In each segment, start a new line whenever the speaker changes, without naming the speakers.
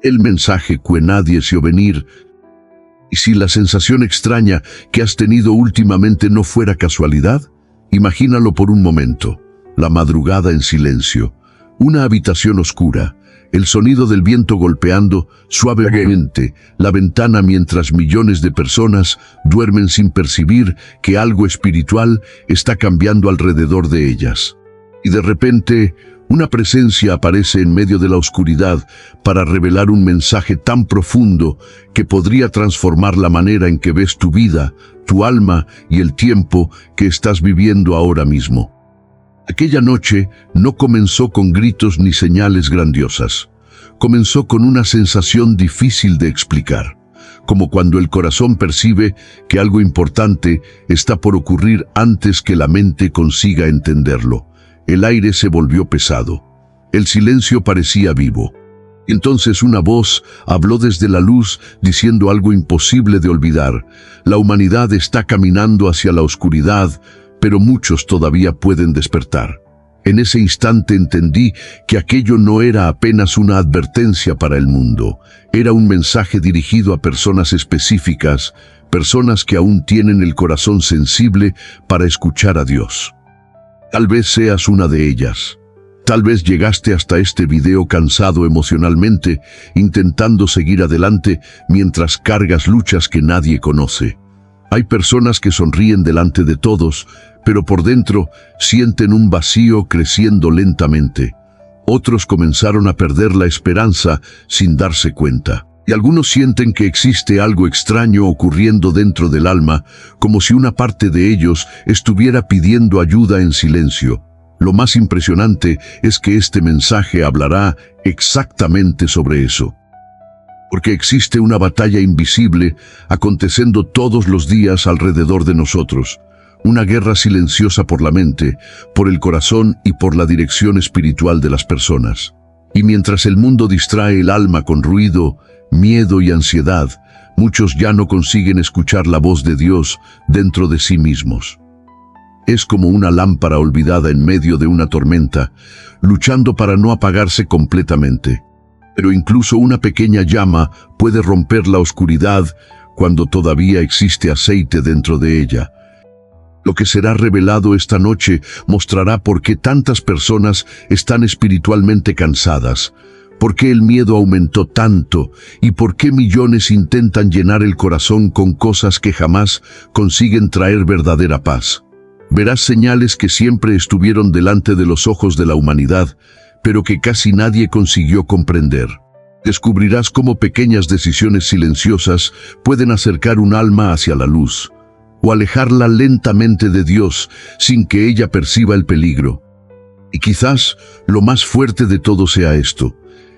El mensaje que nadie se venir. ¿Y si la sensación extraña que has tenido últimamente no fuera casualidad? Imagínalo por un momento. La madrugada en silencio. Una habitación oscura. El sonido del viento golpeando suavemente la ventana mientras millones de personas duermen sin percibir que algo espiritual está cambiando alrededor de ellas. Y de repente, una presencia aparece en medio de la oscuridad para revelar un mensaje tan profundo que podría transformar la manera en que ves tu vida, tu alma y el tiempo que estás viviendo ahora mismo. Aquella noche no comenzó con gritos ni señales grandiosas. Comenzó con una sensación difícil de explicar, como cuando el corazón percibe que algo importante está por ocurrir antes que la mente consiga entenderlo. El aire se volvió pesado. El silencio parecía vivo. Entonces una voz habló desde la luz diciendo algo imposible de olvidar. La humanidad está caminando hacia la oscuridad, pero muchos todavía pueden despertar. En ese instante entendí que aquello no era apenas una advertencia para el mundo. Era un mensaje dirigido a personas específicas, personas que aún tienen el corazón sensible para escuchar a Dios. Tal vez seas una de ellas. Tal vez llegaste hasta este video cansado emocionalmente, intentando seguir adelante mientras cargas luchas que nadie conoce. Hay personas que sonríen delante de todos, pero por dentro sienten un vacío creciendo lentamente. Otros comenzaron a perder la esperanza sin darse cuenta. Y algunos sienten que existe algo extraño ocurriendo dentro del alma, como si una parte de ellos estuviera pidiendo ayuda en silencio. Lo más impresionante es que este mensaje hablará exactamente sobre eso. Porque existe una batalla invisible aconteciendo todos los días alrededor de nosotros. Una guerra silenciosa por la mente, por el corazón y por la dirección espiritual de las personas. Y mientras el mundo distrae el alma con ruido, miedo y ansiedad, muchos ya no consiguen escuchar la voz de Dios dentro de sí mismos. Es como una lámpara olvidada en medio de una tormenta, luchando para no apagarse completamente. Pero incluso una pequeña llama puede romper la oscuridad cuando todavía existe aceite dentro de ella. Lo que será revelado esta noche mostrará por qué tantas personas están espiritualmente cansadas, por qué el miedo aumentó tanto y por qué millones intentan llenar el corazón con cosas que jamás consiguen traer verdadera paz. Verás señales que siempre estuvieron delante de los ojos de la humanidad, pero que casi nadie consiguió comprender. Descubrirás cómo pequeñas decisiones silenciosas pueden acercar un alma hacia la luz, o alejarla lentamente de Dios sin que ella perciba el peligro. Y quizás lo más fuerte de todo sea esto: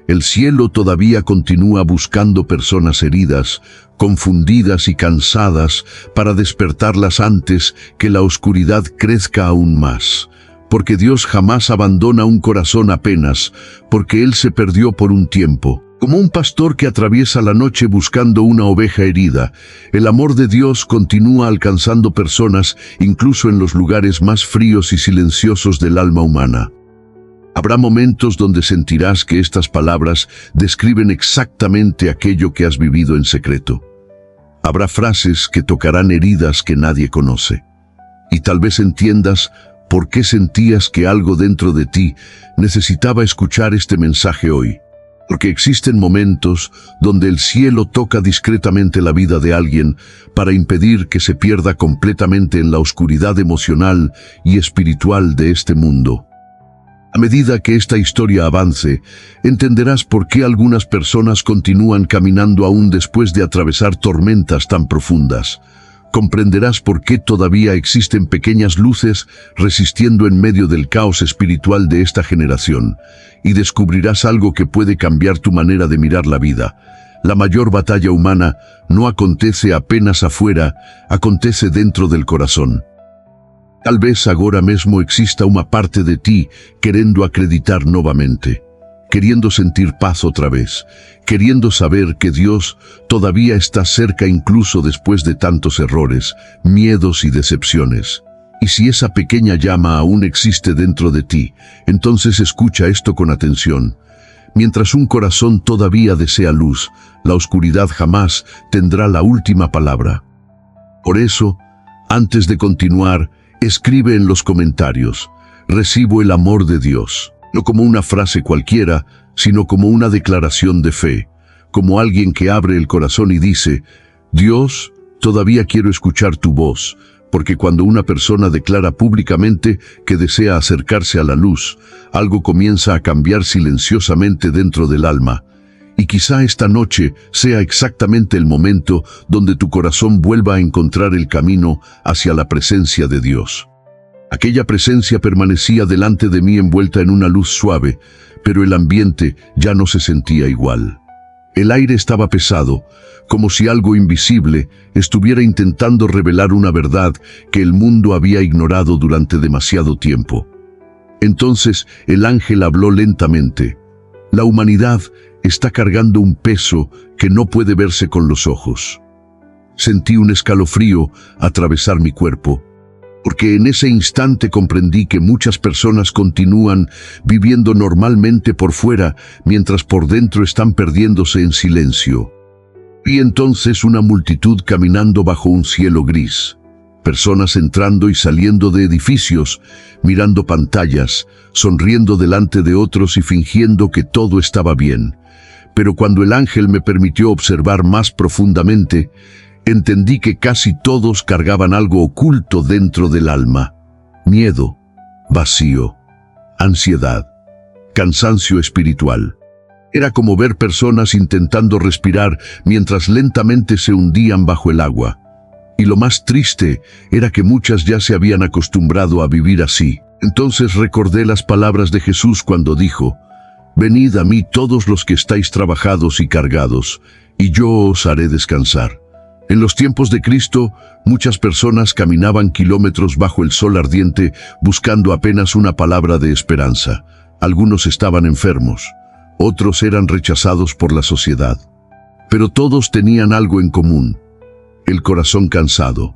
el cielo todavía continúa buscando personas heridas, confundidas y cansadas para despertarlas antes que la oscuridad crezca aún más. Porque Dios jamás abandona un corazón apenas, porque Él se perdió por un tiempo. Como un pastor que atraviesa la noche buscando una oveja herida, el amor de Dios continúa alcanzando personas incluso en los lugares más fríos y silenciosos del alma humana. Habrá momentos donde sentirás que estas palabras describen exactamente aquello que has vivido en secreto. Habrá frases que tocarán heridas que nadie conoce. Y tal vez entiendas por qué sentías que algo dentro de ti necesitaba escuchar este mensaje hoy. Porque existen momentos donde el cielo toca discretamente la vida de alguien para impedir que se pierda completamente en la oscuridad emocional y espiritual de este mundo. A medida que esta historia avance, entenderás por qué algunas personas continúan caminando aún después de atravesar tormentas tan profundas. Comprenderás por qué todavía existen pequeñas luces resistiendo en medio del caos espiritual de esta generación, y descubrirás algo que puede cambiar tu manera de mirar la vida. La mayor batalla humana no acontece apenas afuera, acontece dentro del corazón. Tal vez agora mesmo exista una parte de ti queriendo acreditar novamente, queriendo sentir paz otra vez, queriendo saber que Dios todavía está cerca incluso después de tantos errores, miedos y decepciones. Y si esa pequeña llama aún existe dentro de ti, entonces escucha esto con atención. Mientras un corazón todavía desea luz, la oscuridad jamás tendrá la última palabra. Por eso, antes de continuar, escribe en los comentarios: recibo el amor de Dios, no como una frase cualquiera, sino como una declaración de fe, como alguien que abre el corazón y dice: Dios, todavía quiero escuchar tu voz, porque cuando una persona declara públicamente que desea acercarse a la luz, algo comienza a cambiar silenciosamente dentro del alma. Y quizá esta noche sea exactamente el momento donde tu corazón vuelva a encontrar el camino hacia la presencia de Dios. Aquella presencia permanecía delante de mí envuelta en una luz suave, pero el ambiente ya no se sentía igual. El aire estaba pesado, como si algo invisible estuviera intentando revelar una verdad que el mundo había ignorado durante demasiado tiempo. Entonces el ángel habló lentamente: la humanidad está cargando un peso que no puede verse con los ojos. Sentí un escalofrío atravesar mi cuerpo, porque en ese instante comprendí que muchas personas continúan viviendo normalmente por fuera, mientras por dentro están perdiéndose en silencio. Y entonces una multitud caminando bajo un cielo gris. Personas entrando y saliendo de edificios, mirando pantallas, sonriendo delante de otros y fingiendo que todo estaba bien. Pero cuando el ángel me permitió observar más profundamente, entendí que casi todos cargaban algo oculto dentro del alma: miedo, vacío, ansiedad, cansancio espiritual. Era como ver personas intentando respirar mientras lentamente se hundían bajo el agua. Y lo más triste era que muchas ya se habían acostumbrado a vivir así. Entonces recordé las palabras de Jesús cuando dijo: venid a mí todos los que estáis trabajados y cargados, y yo os haré descansar. En los tiempos de Cristo, muchas personas caminaban kilómetros bajo el sol ardiente buscando apenas una palabra de esperanza. Algunos estaban enfermos, otros eran rechazados por la sociedad. Pero todos tenían algo en común: el corazón cansado.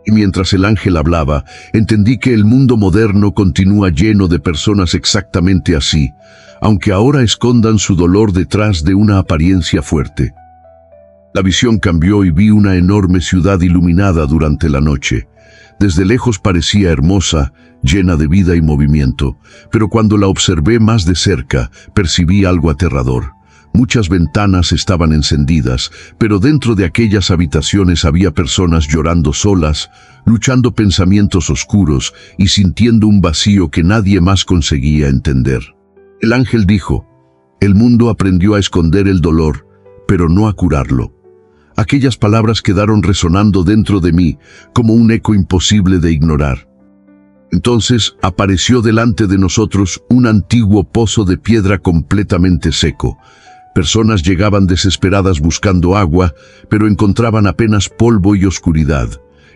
Y mientras el ángel hablaba, entendí que el mundo moderno continúa lleno de personas exactamente así, aunque ahora escondan su dolor detrás de una apariencia fuerte. La visión cambió y vi una enorme ciudad iluminada durante la noche. Desde lejos parecía hermosa, llena de vida y movimiento, pero cuando la observé más de cerca, percibí algo aterrador. Muchas ventanas estaban encendidas, pero dentro de aquellas habitaciones había personas llorando solas, luchando pensamientos oscuros y sintiendo un vacío que nadie más conseguía entender. El ángel dijo: el mundo aprendió a esconder el dolor, pero no a curarlo. Aquellas palabras quedaron resonando dentro de mí como un eco imposible de ignorar. Entonces apareció delante de nosotros un antiguo pozo de piedra completamente seco. Personas llegaban desesperadas buscando agua, pero encontraban apenas polvo y oscuridad.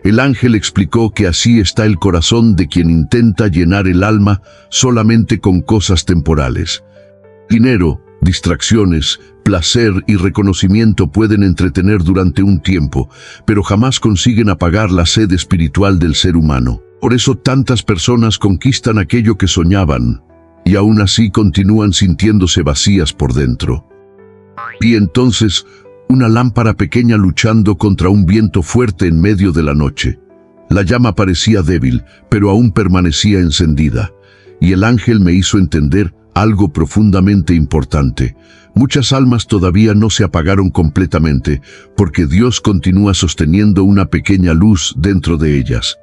El ángel explicó que así está el corazón de quien intenta llenar el alma solamente con cosas temporales. Dinero, distracciones, placer y reconocimiento pueden entretener durante un tiempo, pero jamás consiguen apagar la sed espiritual del ser humano. Por eso tantas personas conquistan aquello que soñaban, y aún así continúan sintiéndose vacías por dentro. Y entonces, una lámpara pequeña luchando contra un viento fuerte en medio de la noche. La llama parecía débil, pero aún permanecía encendida, y el ángel me hizo entender algo profundamente importante. Muchas almas todavía no se apagaron completamente, porque Dios continúa sosteniendo una pequeña luz dentro de ellas.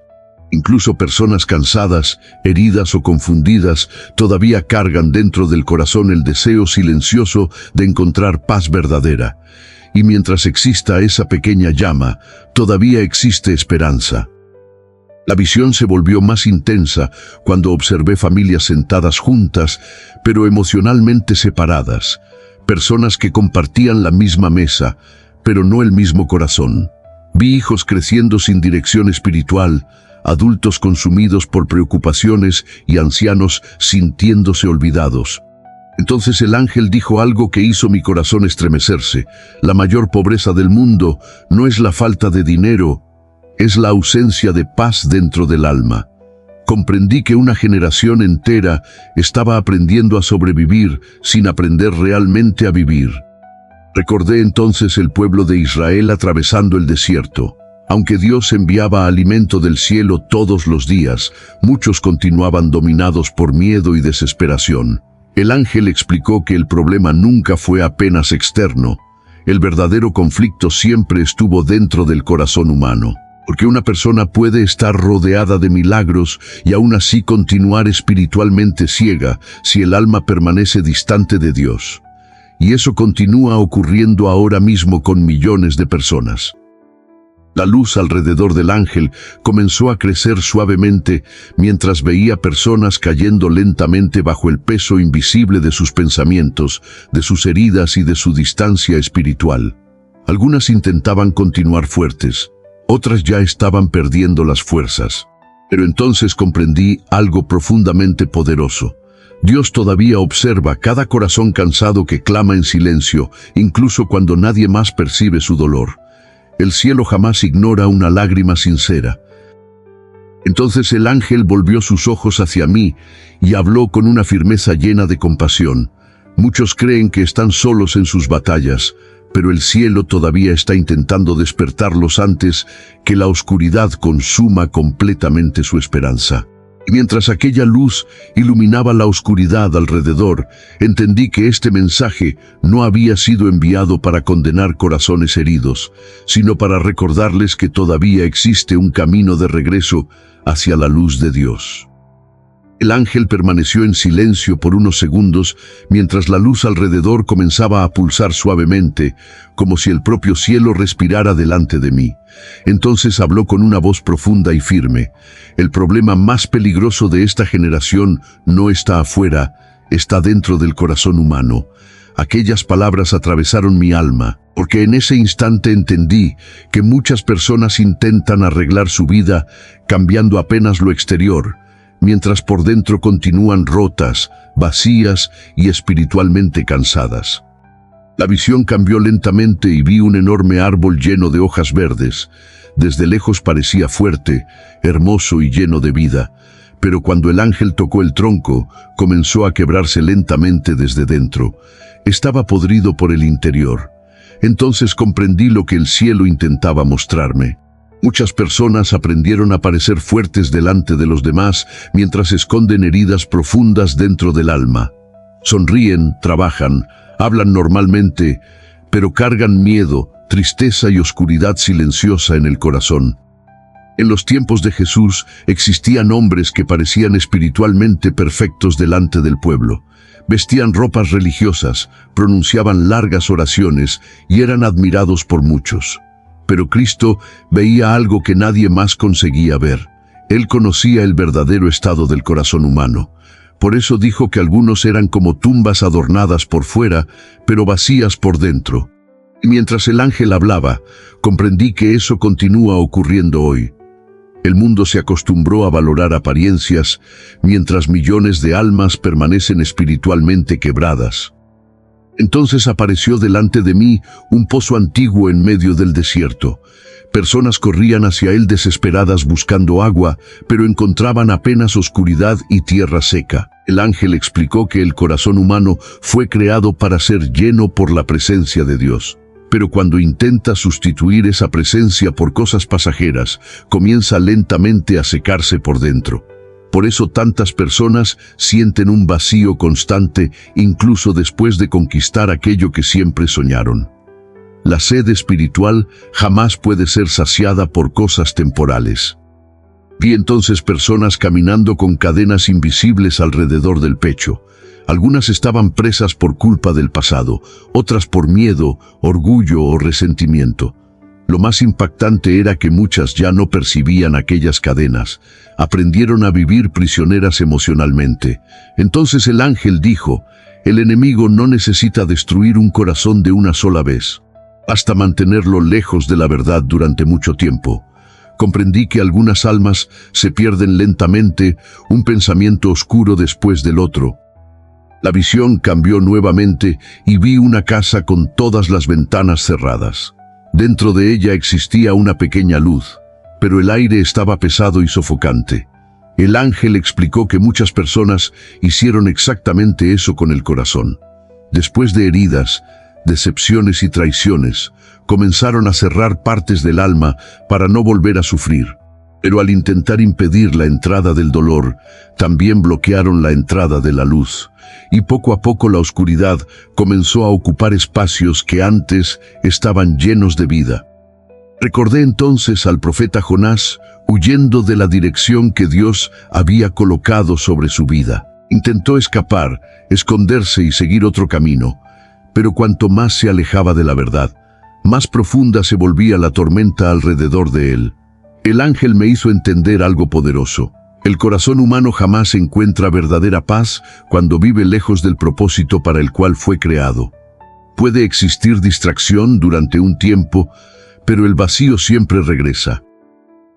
Incluso personas cansadas, heridas o confundidas todavía cargan dentro del corazón el deseo silencioso de encontrar paz verdadera. Y mientras exista esa pequeña llama, todavía existe esperanza. La visión se volvió más intensa cuando observé familias sentadas juntas, pero emocionalmente separadas. Personas que compartían la misma mesa, pero no el mismo corazón. Vi hijos creciendo sin dirección espiritual, adultos consumidos por preocupaciones y ancianos sintiéndose olvidados. Entonces el ángel dijo algo que hizo mi corazón estremecerse: la mayor pobreza del mundo no es la falta de dinero, es la ausencia de paz dentro del alma. comprendí que una generación entera estaba aprendiendo a sobrevivir sin aprender realmente a vivir. Recordé entonces el pueblo de Israel atravesando el desierto. Aunque Dios enviaba alimento del cielo todos los días, muchos continuaban dominados por miedo y desesperación. El ángel explicó que el problema nunca fue apenas externo. El verdadero conflicto siempre estuvo dentro del corazón humano. Porque una persona puede estar rodeada de milagros y aún así continuar espiritualmente ciega si el alma permanece distante de Dios. Y eso continúa ocurriendo ahora mismo con millones de personas. La luz alrededor del ángel comenzó a crecer suavemente mientras veía personas cayendo lentamente bajo el peso invisible de sus pensamientos, de sus heridas y de su distancia espiritual. Algunas intentaban continuar fuertes, otras ya estaban perdiendo las fuerzas. Pero entonces comprendí algo profundamente poderoso. Dios todavía observa cada corazón cansado que clama en silencio, incluso cuando nadie más percibe su dolor. El cielo jamás ignora una lágrima sincera. Entonces el ángel volvió sus ojos hacia mí y habló con una firmeza llena de compasión. Muchos creen que están solos en sus batallas, pero el cielo todavía está intentando despertarlos antes que la oscuridad consuma completamente su esperanza. Y mientras aquella luz iluminaba la oscuridad alrededor, entendí que este mensaje no había sido enviado para condenar corazones heridos, sino para recordarles que todavía existe un camino de regreso hacia la luz de Dios. El ángel permaneció en silencio por unos segundos mientras la luz alrededor comenzaba a pulsar suavemente, como si el propio cielo respirara delante de mí. Entonces habló con una voz profunda y firme. El problema más peligroso de esta generación no está afuera, está dentro del corazón humano. Aquellas palabras atravesaron mi alma, porque en ese instante entendí que muchas personas intentan arreglar su vida cambiando apenas lo exterior, mientras por dentro continúan rotas, vacías y espiritualmente cansadas. La visión cambió lentamente y vi un enorme árbol lleno de hojas verdes. Desde lejos parecía fuerte, hermoso y lleno de vida, pero cuando el ángel tocó el tronco, comenzó a quebrarse lentamente desde dentro. Estaba podrido por el interior. Entonces comprendí lo que el cielo intentaba mostrarme. Muchas personas aprendieron a parecer fuertes delante de los demás mientras esconden heridas profundas dentro del alma. Sonríen, trabajan, hablan normalmente, pero cargan miedo, tristeza y oscuridad silenciosa en el corazón. En los tiempos de Jesús existían hombres que parecían espiritualmente perfectos delante del pueblo. Vestían ropas religiosas, pronunciaban largas oraciones y eran admirados por muchos. Pero Cristo veía algo que nadie más conseguía ver. Él conocía el verdadero estado del corazón humano. Por eso dijo que algunos eran como tumbas adornadas por fuera, pero vacías por dentro. Y mientras el ángel hablaba, comprendí que eso continúa ocurriendo hoy. El mundo se acostumbró a valorar apariencias, mientras millones de almas permanecen espiritualmente quebradas. Entonces apareció delante de mí un pozo antiguo en medio del desierto. Personas corrían hacia él desesperadas buscando agua, pero encontraban apenas oscuridad y tierra seca. El ángel explicó que el corazón humano fue creado para ser lleno por la presencia de Dios. Pero cuando intenta sustituir esa presencia por cosas pasajeras, comienza lentamente a secarse por dentro. Por eso tantas personas sienten un vacío constante, incluso después de conquistar aquello que siempre soñaron. La sed espiritual jamás puede ser saciada por cosas temporales. Vi entonces personas caminando con cadenas invisibles alrededor del pecho. Algunas estaban presas por culpa del pasado, otras por miedo, orgullo o resentimiento. Lo más impactante era que muchas ya no percibían aquellas cadenas. Aprendieron a vivir prisioneras emocionalmente. Entonces el ángel dijo, el enemigo no necesita destruir un corazón de una sola vez. Basta mantenerlo lejos de la verdad durante mucho tiempo. Comprendí que algunas almas se pierden lentamente, un pensamiento oscuro después del otro. La visión cambió nuevamente y vi una casa con todas las ventanas cerradas. Dentro de ella existía una pequeña luz, pero el aire estaba pesado y sofocante. El ángel explicó que muchas personas hicieron exactamente eso con el corazón. Después de heridas, decepciones y traiciones, comenzaron a cerrar partes del alma para no volver a sufrir. Pero al intentar impedir la entrada del dolor, también bloquearon la entrada de la luz. Y poco a poco la oscuridad comenzó a ocupar espacios que antes estaban llenos de vida. Recordé entonces al profeta Jonás huyendo de la dirección que Dios había colocado sobre su vida. Intentó escapar, esconderse y seguir otro camino, pero cuanto más se alejaba de la verdad, más profunda se volvía la tormenta alrededor de él. El ángel me hizo entender algo poderoso. El corazón humano jamás encuentra verdadera paz cuando vive lejos del propósito para el cual fue creado. Puede existir distracción durante un tiempo, pero el vacío siempre regresa.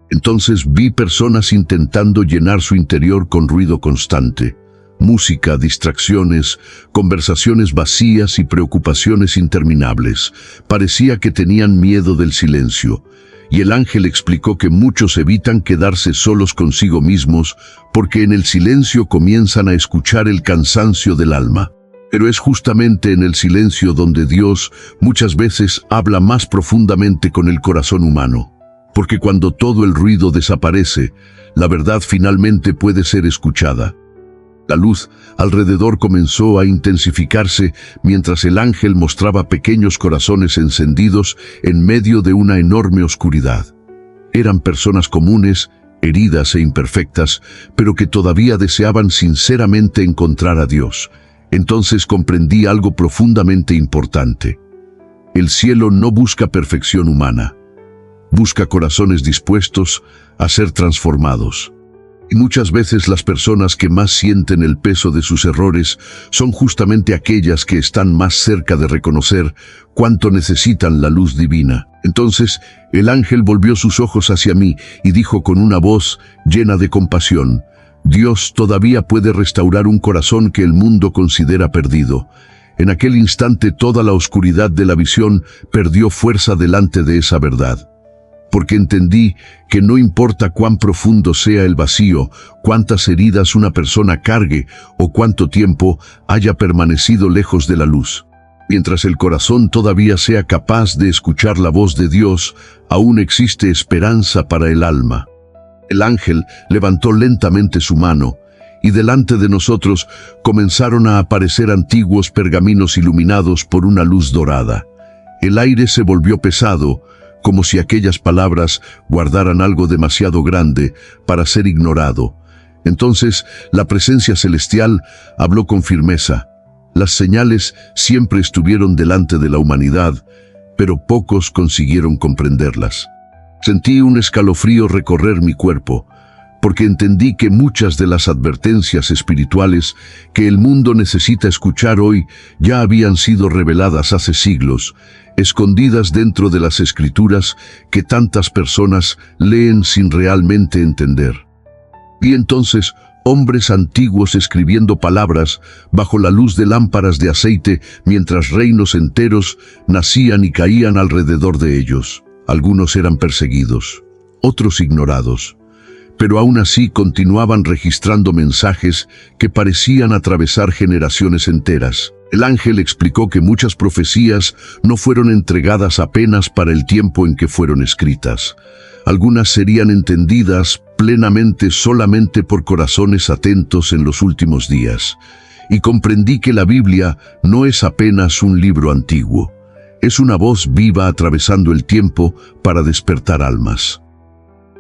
Entonces vi personas intentando llenar su interior con ruido constante. Música, distracciones, conversaciones vacías y preocupaciones interminables. Parecía que tenían miedo del silencio. Y el ángel explicó que muchos evitan quedarse solos consigo mismos porque en el silencio comienzan a escuchar el cansancio del alma. Pero es justamente en el silencio donde Dios muchas veces habla más profundamente con el corazón humano. Porque cuando todo el ruido desaparece, la verdad finalmente puede ser escuchada. La luz alrededor comenzó a intensificarse mientras el ángel mostraba pequeños corazones encendidos en medio de una enorme oscuridad. Eran personas comunes, heridas e imperfectas, pero que todavía deseaban sinceramente encontrar a Dios. Entonces comprendí algo profundamente importante. El cielo no busca perfección humana. Busca corazones dispuestos a ser transformados. Y muchas veces las personas que más sienten el peso de sus errores son justamente aquellas que están más cerca de reconocer cuánto necesitan la luz divina. Entonces el ángel volvió sus ojos hacia mí y dijo con una voz llena de compasión: Dios todavía puede restaurar un corazón que el mundo considera perdido. En aquel instante toda la oscuridad de la visión perdió fuerza delante de esa verdad. Porque entendí que no importa cuán profundo sea el vacío, cuántas heridas una persona cargue o cuánto tiempo haya permanecido lejos de la luz. Mientras el corazón todavía sea capaz de escuchar la voz de Dios, aún existe esperanza para el alma. El ángel levantó lentamente su mano, y delante de nosotros comenzaron a aparecer antiguos pergaminos iluminados por una luz dorada. El aire se volvió pesado, como si aquellas palabras guardaran algo demasiado grande para ser ignorado. Entonces la presencia celestial habló con firmeza. Las señales siempre estuvieron delante de la humanidad, pero pocos consiguieron comprenderlas. Sentí un escalofrío recorrer mi cuerpo, porque entendí que muchas de las advertencias espirituales que el mundo necesita escuchar hoy ya habían sido reveladas hace siglos, escondidas dentro de las escrituras que tantas personas leen sin realmente entender. Y entonces hombres antiguos escribiendo palabras bajo la luz de lámparas de aceite mientras reinos enteros nacían y caían alrededor de ellos. Algunos eran perseguidos, otros ignorados, pero aún así continuaban registrando mensajes que parecían atravesar generaciones enteras. El ángel explicó que muchas profecías no fueron entregadas apenas para el tiempo en que fueron escritas. Algunas serían entendidas plenamente solamente por corazones atentos en los últimos días. Y comprendí que la Biblia no es apenas un libro antiguo. Es una voz viva atravesando el tiempo para despertar almas.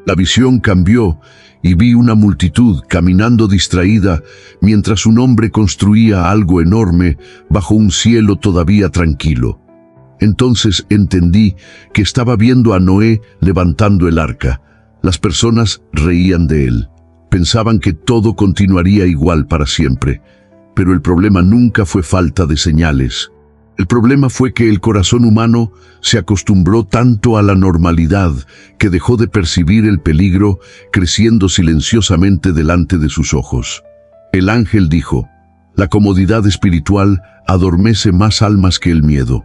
La visión cambió y vi una multitud caminando distraída mientras un hombre construía algo enorme bajo un cielo todavía tranquilo. Entonces entendí que estaba viendo a Noé levantando el arca. Las personas reían de él. Pensaban que todo continuaría igual para siempre. Pero el problema nunca fue falta de señales. El problema fue que el corazón humano se acostumbró tanto a la normalidad que dejó de percibir el peligro creciendo silenciosamente delante de sus ojos. El ángel dijo: la comodidad espiritual adormece más almas que el miedo.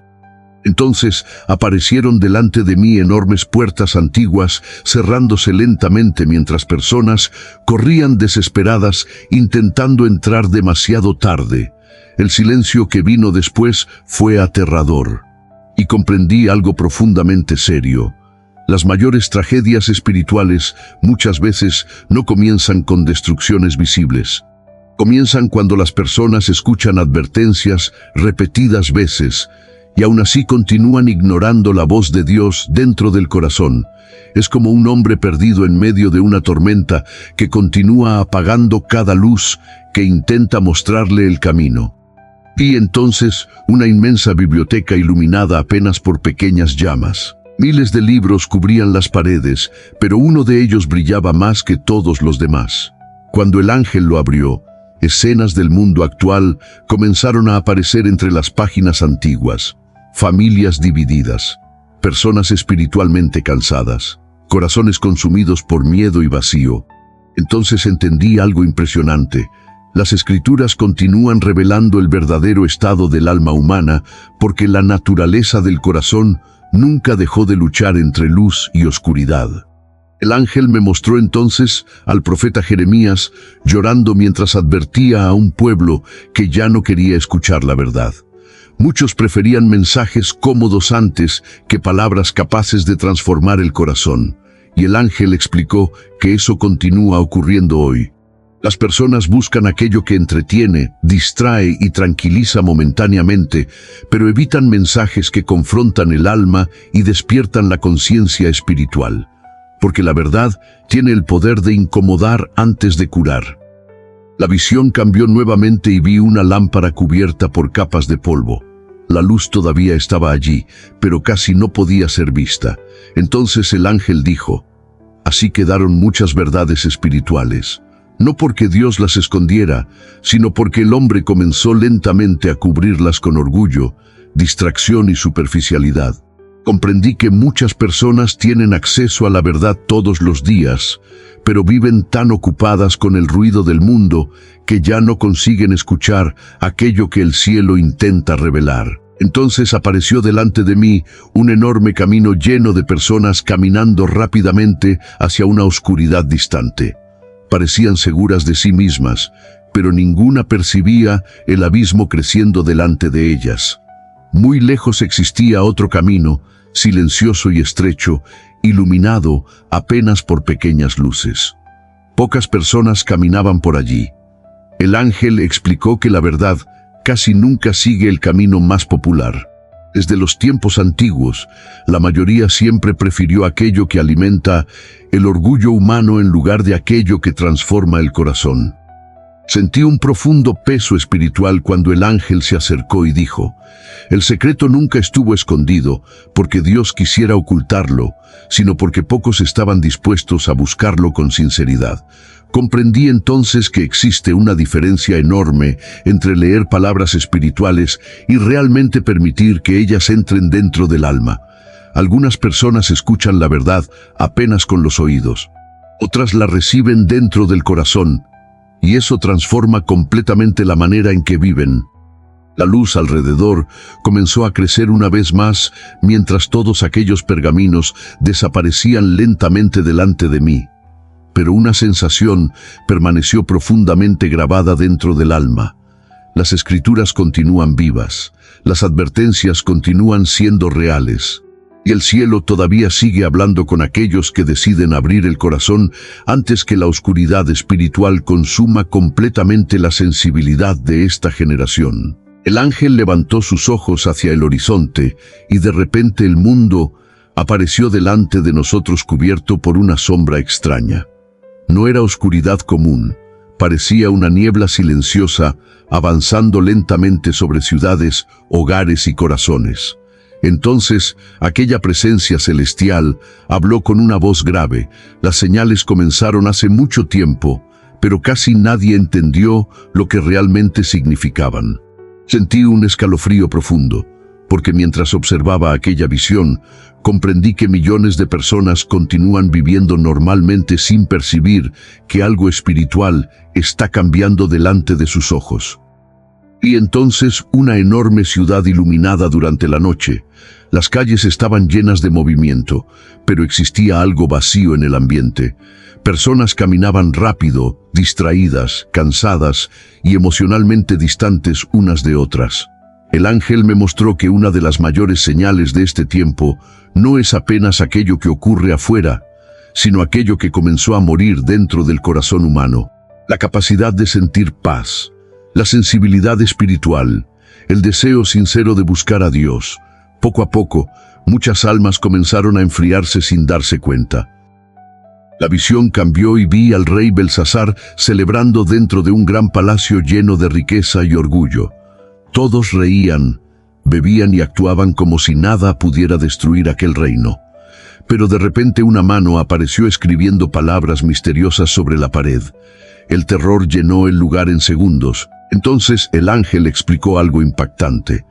Entonces aparecieron delante de mí enormes puertas antiguas, cerrándose lentamente mientras personas corrían desesperadas intentando entrar demasiado tarde. El silencio que vino después fue aterrador. Y comprendí algo profundamente serio. Las mayores tragedias espirituales muchas veces no comienzan con destrucciones visibles. Comienzan cuando las personas escuchan advertencias repetidas veces y aún así continúan ignorando la voz de Dios dentro del corazón. Es como un hombre perdido en medio de una tormenta que continúa apagando cada luz que intenta mostrarle el camino. Vi entonces una inmensa biblioteca iluminada apenas por pequeñas llamas. Miles de libros cubrían las paredes, pero uno de ellos brillaba más que todos los demás. Cuando el ángel lo abrió, escenas del mundo actual comenzaron a aparecer entre las páginas antiguas. Familias divididas, personas espiritualmente cansadas, corazones consumidos por miedo y vacío. Entonces entendí algo impresionante. Las Escrituras continúan revelando el verdadero estado del alma humana porque la naturaleza del corazón nunca dejó de luchar entre luz y oscuridad. El ángel me mostró entonces al profeta Jeremías llorando mientras advertía a un pueblo que ya no quería escuchar la verdad. Muchos preferían mensajes cómodos antes que palabras capaces de transformar el corazón. Y el ángel explicó que eso continúa ocurriendo hoy. Las personas buscan aquello que entretiene, distrae y tranquiliza momentáneamente, pero evitan mensajes que confrontan el alma y despiertan la conciencia espiritual. Porque la verdad tiene el poder de incomodar antes de curar. La visión cambió nuevamente y vi una lámpara cubierta por capas de polvo. La luz todavía estaba allí, pero casi no podía ser vista. Entonces el ángel dijo: así quedaron muchas verdades espirituales. No porque Dios las escondiera, sino porque el hombre comenzó lentamente a cubrirlas con orgullo, distracción y superficialidad. Comprendí que muchas personas tienen acceso a la verdad todos los días, pero viven tan ocupadas con el ruido del mundo que ya no consiguen escuchar aquello que el cielo intenta revelar. Entonces apareció delante de mí un enorme camino lleno de personas caminando rápidamente hacia una oscuridad distante. Parecían seguras de sí mismas, pero ninguna percibía el abismo creciendo delante de ellas. Muy lejos existía otro camino, silencioso y estrecho, iluminado apenas por pequeñas luces. Pocas personas caminaban por allí. El ángel explicó que la verdad casi nunca sigue el camino más popular. Desde los tiempos antiguos, la mayoría siempre prefirió aquello que alimenta el orgullo humano en lugar de aquello que transforma el corazón. Sentí un profundo peso espiritual cuando el ángel se acercó y dijo: el secreto nunca estuvo escondido porque Dios quisiera ocultarlo, sino porque pocos estaban dispuestos a buscarlo con sinceridad. Comprendí entonces que existe una diferencia enorme entre leer palabras espirituales y realmente permitir que ellas entren dentro del alma. Algunas personas escuchan la verdad apenas con los oídos. Otras la reciben dentro del corazón, y eso transforma completamente la manera en que viven. La luz alrededor comenzó a crecer una vez más mientras todos aquellos pergaminos desaparecían lentamente delante de mí. Pero una sensación permaneció profundamente grabada dentro del alma. Las Escrituras continúan vivas, las advertencias continúan siendo reales, y el cielo todavía sigue hablando con aquellos que deciden abrir el corazón antes que la oscuridad espiritual consuma completamente la sensibilidad de esta generación. El ángel levantó sus ojos hacia el horizonte y de repente el mundo apareció delante de nosotros cubierto por una sombra extraña. No era oscuridad común, parecía una niebla silenciosa avanzando lentamente sobre ciudades, hogares y corazones. Entonces, aquella presencia celestial habló con una voz grave. Las señales comenzaron hace mucho tiempo, pero casi nadie entendió lo que realmente significaban. Sentí un escalofrío profundo, porque mientras observaba aquella visión, comprendí que millones de personas continúan viviendo normalmente sin percibir que algo espiritual está cambiando delante de sus ojos. Y entonces una enorme ciudad iluminada durante la noche. Las calles estaban llenas de movimiento, pero existía algo vacío en el ambiente. Personas caminaban rápido, distraídas, cansadas y emocionalmente distantes unas de otras. El ángel me mostró que una de las mayores señales de este tiempo no es apenas aquello que ocurre afuera, sino aquello que comenzó a morir dentro del corazón humano. La capacidad de sentir paz, la sensibilidad espiritual, el deseo sincero de buscar a Dios. Poco a poco, muchas almas comenzaron a enfriarse sin darse cuenta. La visión cambió y vi al rey Belsasar celebrando dentro de un gran palacio lleno de riqueza y orgullo. Todos reían, bebían y actuaban como si nada pudiera destruir aquel reino. Pero de repente una mano apareció escribiendo palabras misteriosas sobre la pared. El terror llenó el lugar en segundos. Entonces el ángel explicó algo impactante.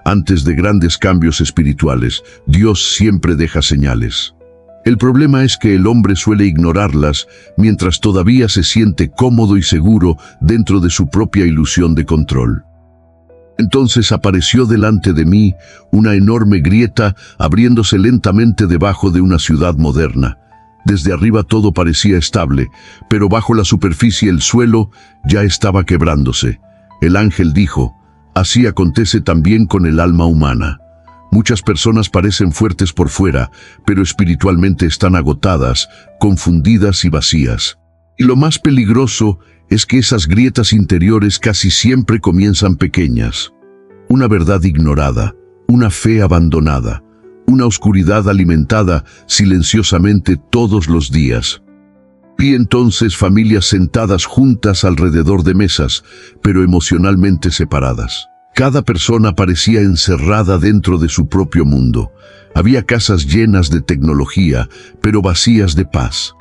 Antes de grandes cambios espirituales, Dios siempre deja señales. El problema es que el hombre suele ignorarlas mientras todavía se siente cómodo y seguro dentro de su propia ilusión de control. Entonces apareció delante de mí una enorme grieta abriéndose lentamente debajo de una ciudad moderna. Desde arriba todo parecía estable, pero bajo la superficie el suelo ya estaba quebrándose. El ángel dijo: así acontece también con el alma humana. Muchas personas parecen fuertes por fuera, pero espiritualmente están agotadas, confundidas y vacías. Y lo más peligroso es que esas grietas interiores casi siempre comienzan pequeñas. Una verdad ignorada, una fe abandonada, una oscuridad alimentada silenciosamente todos los días. Vi entonces familias sentadas juntas alrededor de mesas, pero emocionalmente separadas. Cada persona parecía encerrada dentro de su propio mundo. Había casas llenas de tecnología, pero vacías de paz.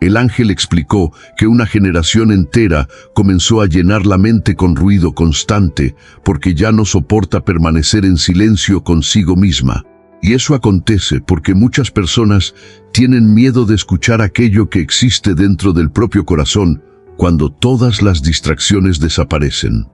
El ángel explicó que una generación entera comenzó a llenar la mente con ruido constante, porque ya no soporta permanecer en silencio consigo misma. Y eso acontece porque muchas personas tienen miedo de escuchar aquello que existe dentro del propio corazón cuando todas las distracciones desaparecen.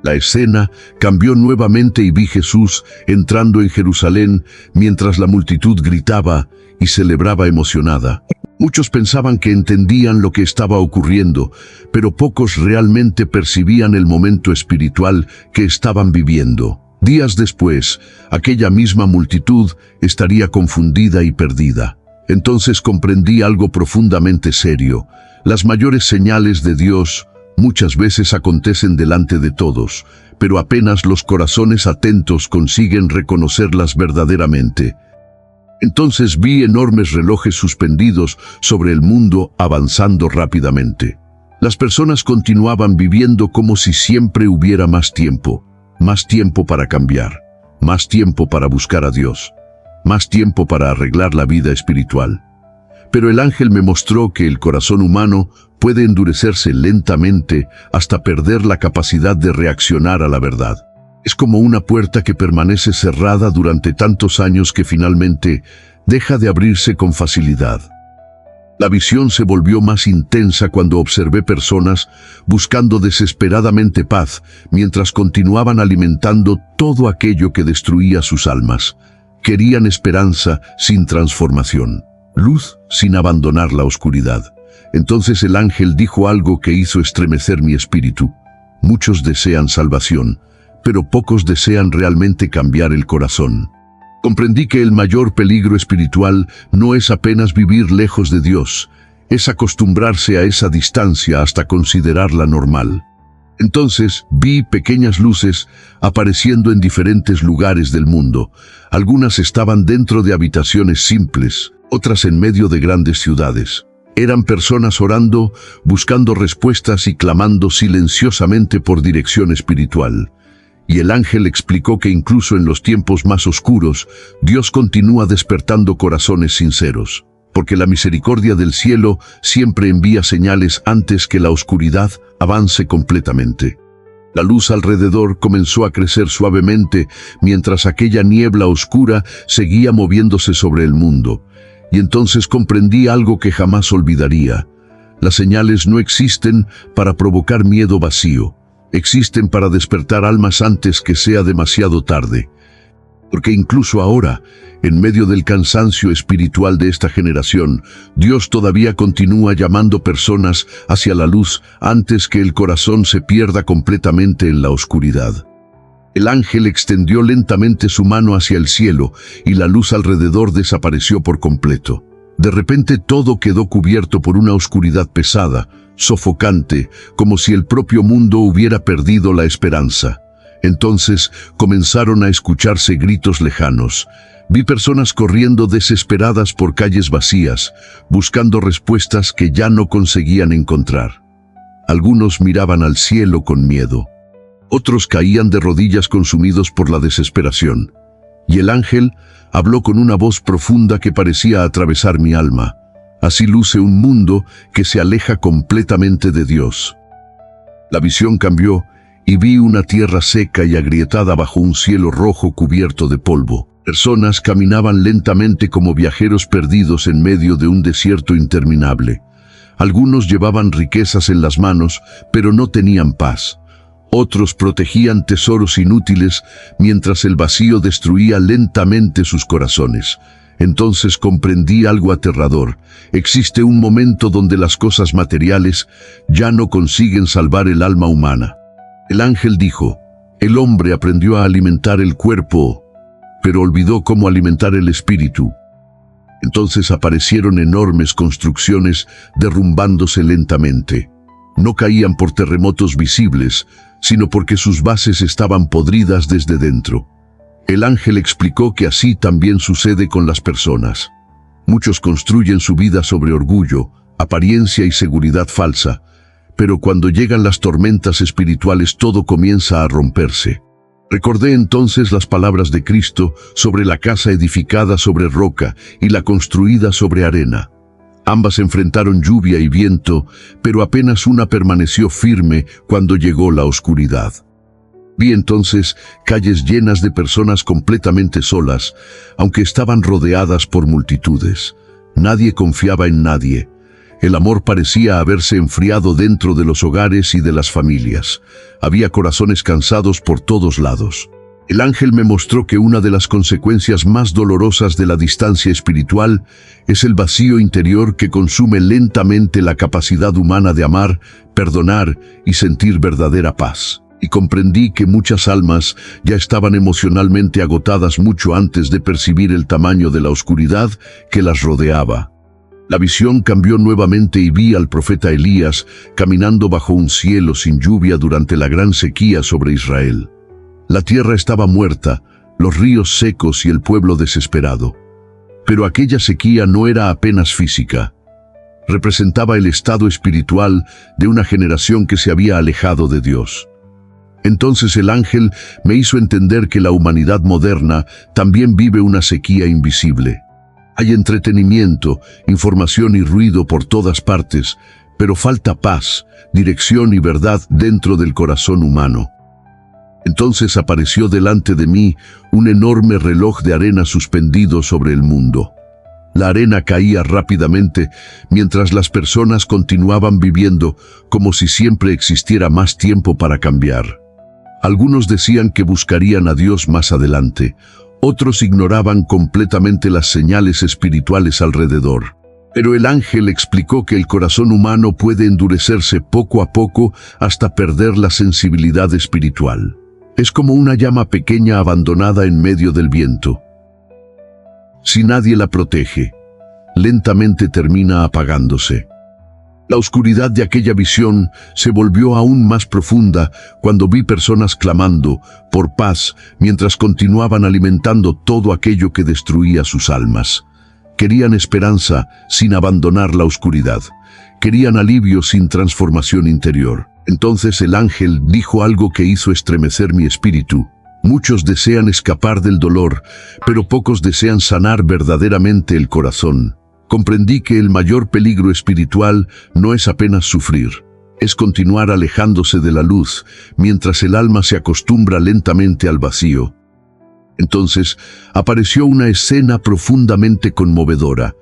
La escena cambió nuevamente y vi Jesús entrando en Jerusalén mientras la multitud gritaba y celebraba emocionada. Muchos pensaban que entendían lo que estaba ocurriendo, pero pocos realmente percibían el momento espiritual que estaban viviendo. Días después, aquella misma multitud estaría confundida y perdida. Entonces comprendí algo profundamente serio. Las mayores señales de Dios muchas veces acontecen delante de todos, pero apenas los corazones atentos consiguen reconocerlas verdaderamente. Entonces vi enormes relojes suspendidos sobre el mundo avanzando rápidamente. Las personas continuaban viviendo como si siempre hubiera más tiempo para cambiar, más tiempo para buscar a Dios, más tiempo para arreglar la vida espiritual. Pero el ángel me mostró que el corazón humano puede endurecerse lentamente hasta perder la capacidad de reaccionar a la verdad. Es como una puerta que permanece cerrada durante tantos años que finalmente deja de abrirse con facilidad. La visión se volvió más intensa cuando observé personas buscando desesperadamente paz mientras continuaban alimentando todo aquello que destruía sus almas. Querían esperanza sin transformación, luz sin abandonar la oscuridad. Entonces el ángel dijo algo que hizo estremecer mi espíritu. Muchos desean salvación, pero pocos desean realmente cambiar el corazón. Comprendí que el mayor peligro espiritual no es apenas vivir lejos de Dios, es acostumbrarse a esa distancia hasta considerarla normal. Entonces vi pequeñas luces apareciendo en diferentes lugares del mundo. Algunas estaban dentro de habitaciones simples, otras en medio de grandes ciudades. Eran personas orando, buscando respuestas y clamando silenciosamente por dirección espiritual. Y el ángel explicó que incluso en los tiempos más oscuros, Dios continúa despertando corazones sinceros, porque la misericordia del cielo siempre envía señales antes que la oscuridad avance completamente. La luz alrededor comenzó a crecer suavemente mientras aquella niebla oscura seguía moviéndose sobre el mundo. Y entonces comprendí algo que jamás olvidaría. Las señales no existen para provocar miedo vacío. Existen para despertar almas antes que sea demasiado tarde. Porque incluso ahora, en medio del cansancio espiritual de esta generación, Dios todavía continúa llamando personas hacia la luz antes que el corazón se pierda completamente en la oscuridad. El ángel extendió lentamente su mano hacia el cielo y la luz alrededor desapareció por completo. De repente todo quedó cubierto por una oscuridad pesada, sofocante, como si el propio mundo hubiera perdido la esperanza. Entonces comenzaron a escucharse gritos lejanos. Vi personas corriendo desesperadas por calles vacías, buscando respuestas que ya no conseguían encontrar. Algunos miraban al cielo con miedo. Otros caían de rodillas consumidos por la desesperación. Y el ángel habló con una voz profunda que parecía atravesar mi alma. Así luce un mundo que se aleja completamente de Dios. La visión cambió y vi una tierra seca y agrietada bajo un cielo rojo cubierto de polvo. Personas caminaban lentamente como viajeros perdidos en medio de un desierto interminable. Algunos llevaban riquezas en las manos, pero no tenían paz. Otros protegían tesoros inútiles, mientras el vacío destruía lentamente sus corazones. Entonces comprendí algo aterrador. Existe un momento donde las cosas materiales ya no consiguen salvar el alma humana. El ángel dijo, el hombre aprendió a alimentar el cuerpo, pero olvidó cómo alimentar el espíritu. Entonces aparecieron enormes construcciones derrumbándose lentamente. No caían por terremotos visibles, sino porque sus bases estaban podridas desde dentro. El ángel explicó que así también sucede con las personas. Muchos construyen su vida sobre orgullo, apariencia y seguridad falsa, pero cuando llegan las tormentas espirituales todo comienza a romperse. Recordé entonces las palabras de Cristo sobre la casa edificada sobre roca y la construida sobre arena. Ambas enfrentaron lluvia y viento, pero apenas una permaneció firme cuando llegó la oscuridad. Vi entonces calles llenas de personas completamente solas, aunque estaban rodeadas por multitudes. Nadie confiaba en nadie. El amor parecía haberse enfriado dentro de los hogares y de las familias. Había corazones cansados por todos lados. El ángel me mostró que una de las consecuencias más dolorosas de la distancia espiritual es el vacío interior que consume lentamente la capacidad humana de amar, perdonar y sentir verdadera paz. Y comprendí que muchas almas ya estaban emocionalmente agotadas mucho antes de percibir el tamaño de la oscuridad que las rodeaba. La visión cambió nuevamente y vi al profeta Elías caminando bajo un cielo sin lluvia durante la gran sequía sobre Israel. La tierra estaba muerta, los ríos secos y el pueblo desesperado. Pero aquella sequía no era apenas física. Representaba el estado espiritual de una generación que se había alejado de Dios. Entonces el ángel me hizo entender que la humanidad moderna también vive una sequía invisible. Hay entretenimiento, información y ruido por todas partes, pero falta paz, dirección y verdad dentro del corazón humano. Entonces apareció delante de mí un enorme reloj de arena suspendido sobre el mundo. La arena caía rápidamente mientras las personas continuaban viviendo como si siempre existiera más tiempo para cambiar. Algunos decían que buscarían a Dios más adelante. Otros ignoraban completamente las señales espirituales alrededor. Pero el ángel explicó que el corazón humano puede endurecerse poco a poco hasta perder la sensibilidad espiritual. Es como una llama pequeña abandonada en medio del viento. Si nadie la protege, lentamente termina apagándose. La oscuridad de aquella visión se volvió aún más profunda cuando vi personas clamando por paz mientras continuaban alimentando todo aquello que destruía sus almas. Querían esperanza sin abandonar la oscuridad. Querían alivio sin transformación interior. Entonces el ángel dijo algo que hizo estremecer mi espíritu. Muchos desean escapar del dolor, pero pocos desean sanar verdaderamente el corazón. Comprendí que el mayor peligro espiritual no es apenas sufrir, es continuar alejándose de la luz, mientras el alma se acostumbra lentamente al vacío. Entonces apareció una escena profundamente conmovedora.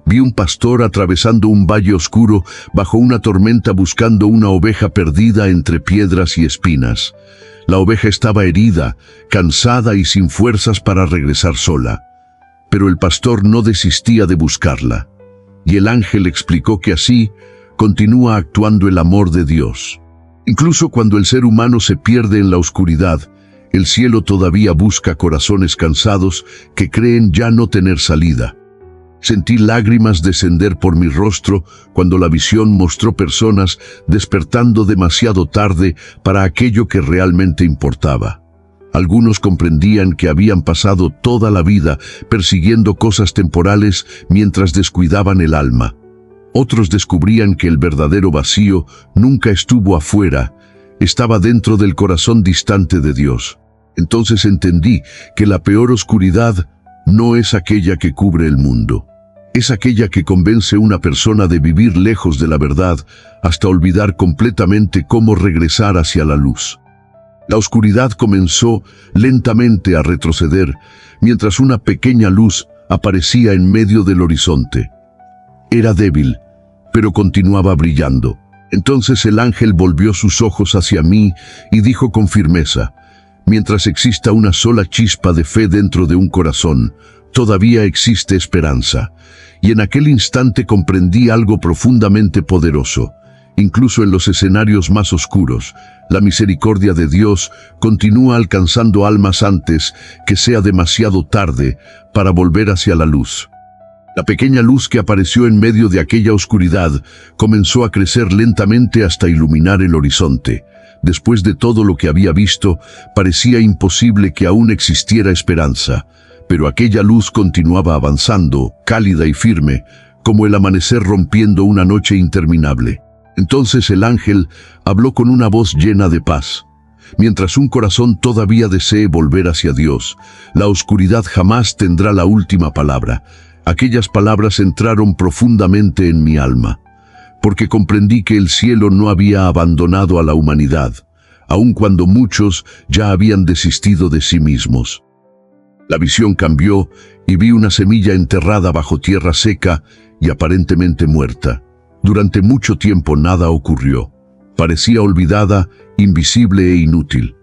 Vi un pastor atravesando un valle oscuro bajo una tormenta buscando una oveja perdida entre piedras y espinas. La oveja estaba herida, cansada y sin fuerzas para regresar sola. Pero el pastor no desistía de buscarla. Y el ángel explicó que así continúa actuando el amor de Dios. Incluso cuando el ser humano se pierde en la oscuridad, el cielo todavía busca corazones cansados que creen ya no tener salida. Sentí lágrimas descender por mi rostro cuando la visión mostró personas despertando demasiado tarde para aquello que realmente importaba. Algunos comprendían que habían pasado toda la vida persiguiendo cosas temporales mientras descuidaban el alma. Otros descubrían que el verdadero vacío nunca estuvo afuera, estaba dentro del corazón distante de Dios. Entonces entendí que la peor oscuridad no es aquella que cubre el mundo. Es aquella que convence a una persona de vivir lejos de la verdad hasta olvidar completamente cómo regresar hacia la luz. La oscuridad comenzó lentamente a retroceder mientras una pequeña luz aparecía en medio del horizonte. Era débil, pero continuaba brillando. Entonces el ángel volvió sus ojos hacia mí y dijo con firmeza: mientras exista una sola chispa de fe dentro de un corazón, todavía existe esperanza. Y en aquel instante comprendí algo profundamente poderoso. Incluso en los escenarios más oscuros, la misericordia de Dios continúa alcanzando almas antes que sea demasiado tarde para volver hacia la luz. La pequeña luz que apareció en medio de aquella oscuridad comenzó a crecer lentamente hasta iluminar el horizonte. Después de todo lo que había visto, parecía imposible que aún existiera esperanza. Pero aquella luz continuaba avanzando, cálida y firme, como el amanecer rompiendo una noche interminable. Entonces el ángel habló con una voz llena de paz. Mientras un corazón todavía desee volver hacia Dios, la oscuridad jamás tendrá la última palabra. Aquellas palabras entraron profundamente en mi alma, porque comprendí que el cielo no había abandonado a la humanidad, aun cuando muchos ya habían desistido de sí mismos. La visión cambió y vi una semilla enterrada bajo tierra seca y aparentemente muerta. Durante mucho tiempo nada ocurrió. Parecía olvidada, invisible e inútil.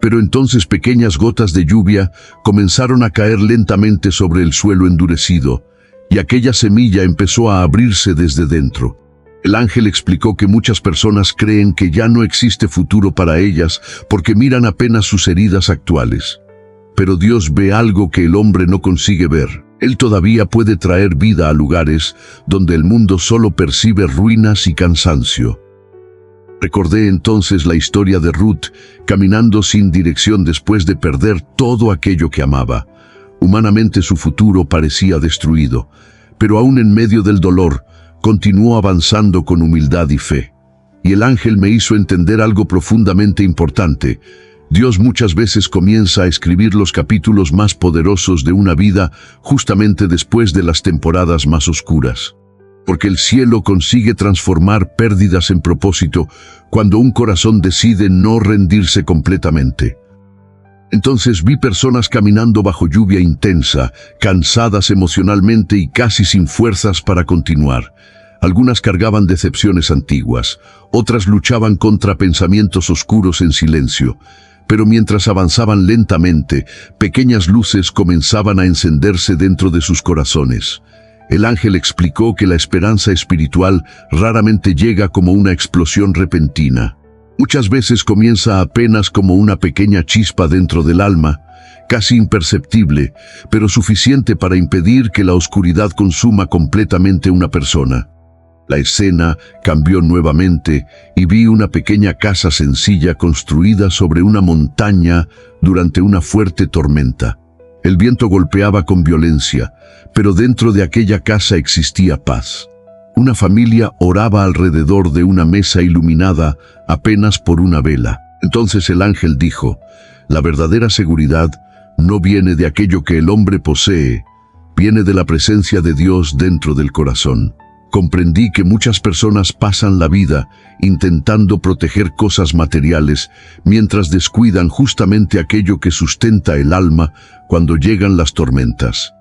Pero entonces pequeñas gotas de lluvia comenzaron a caer lentamente sobre el suelo endurecido, y aquella semilla empezó a abrirse desde dentro. El ángel explicó que muchas personas creen que ya no existe futuro para ellas porque miran apenas sus heridas actuales. Pero Dios ve algo que el hombre no consigue ver. Él todavía puede traer vida a lugares donde el mundo solo percibe ruinas y cansancio. Recordé entonces la historia de Ruth, caminando sin dirección después de perder todo aquello que amaba. Humanamente su futuro parecía destruido, pero aún en medio del dolor, continuó avanzando con humildad y fe. Y el ángel me hizo entender algo profundamente importante. Dios muchas veces comienza a escribir los capítulos más poderosos de una vida justamente después de las temporadas más oscuras. Porque el cielo consigue transformar pérdidas en propósito cuando un corazón decide no rendirse completamente. Entonces vi personas caminando bajo lluvia intensa, cansadas emocionalmente y casi sin fuerzas para continuar. Algunas cargaban decepciones antiguas, otras luchaban contra pensamientos oscuros en silencio. Pero mientras avanzaban lentamente, pequeñas luces comenzaban a encenderse dentro de sus corazones. El ángel explicó que la esperanza espiritual raramente llega como una explosión repentina. Muchas veces comienza apenas como una pequeña chispa dentro del alma, casi imperceptible, pero suficiente para impedir que la oscuridad consuma completamente una persona. La escena cambió nuevamente y vi una pequeña casa sencilla construida sobre una montaña durante una fuerte tormenta. El viento golpeaba con violencia, pero dentro de aquella casa existía paz. Una familia oraba alrededor de una mesa iluminada apenas por una vela. Entonces el ángel dijo: la verdadera seguridad no viene de aquello que el hombre posee, viene de la presencia de Dios dentro del corazón. Comprendí que muchas personas pasan la vida intentando proteger cosas materiales mientras descuidan justamente aquello que sustenta el alma cuando llegan las tormentas.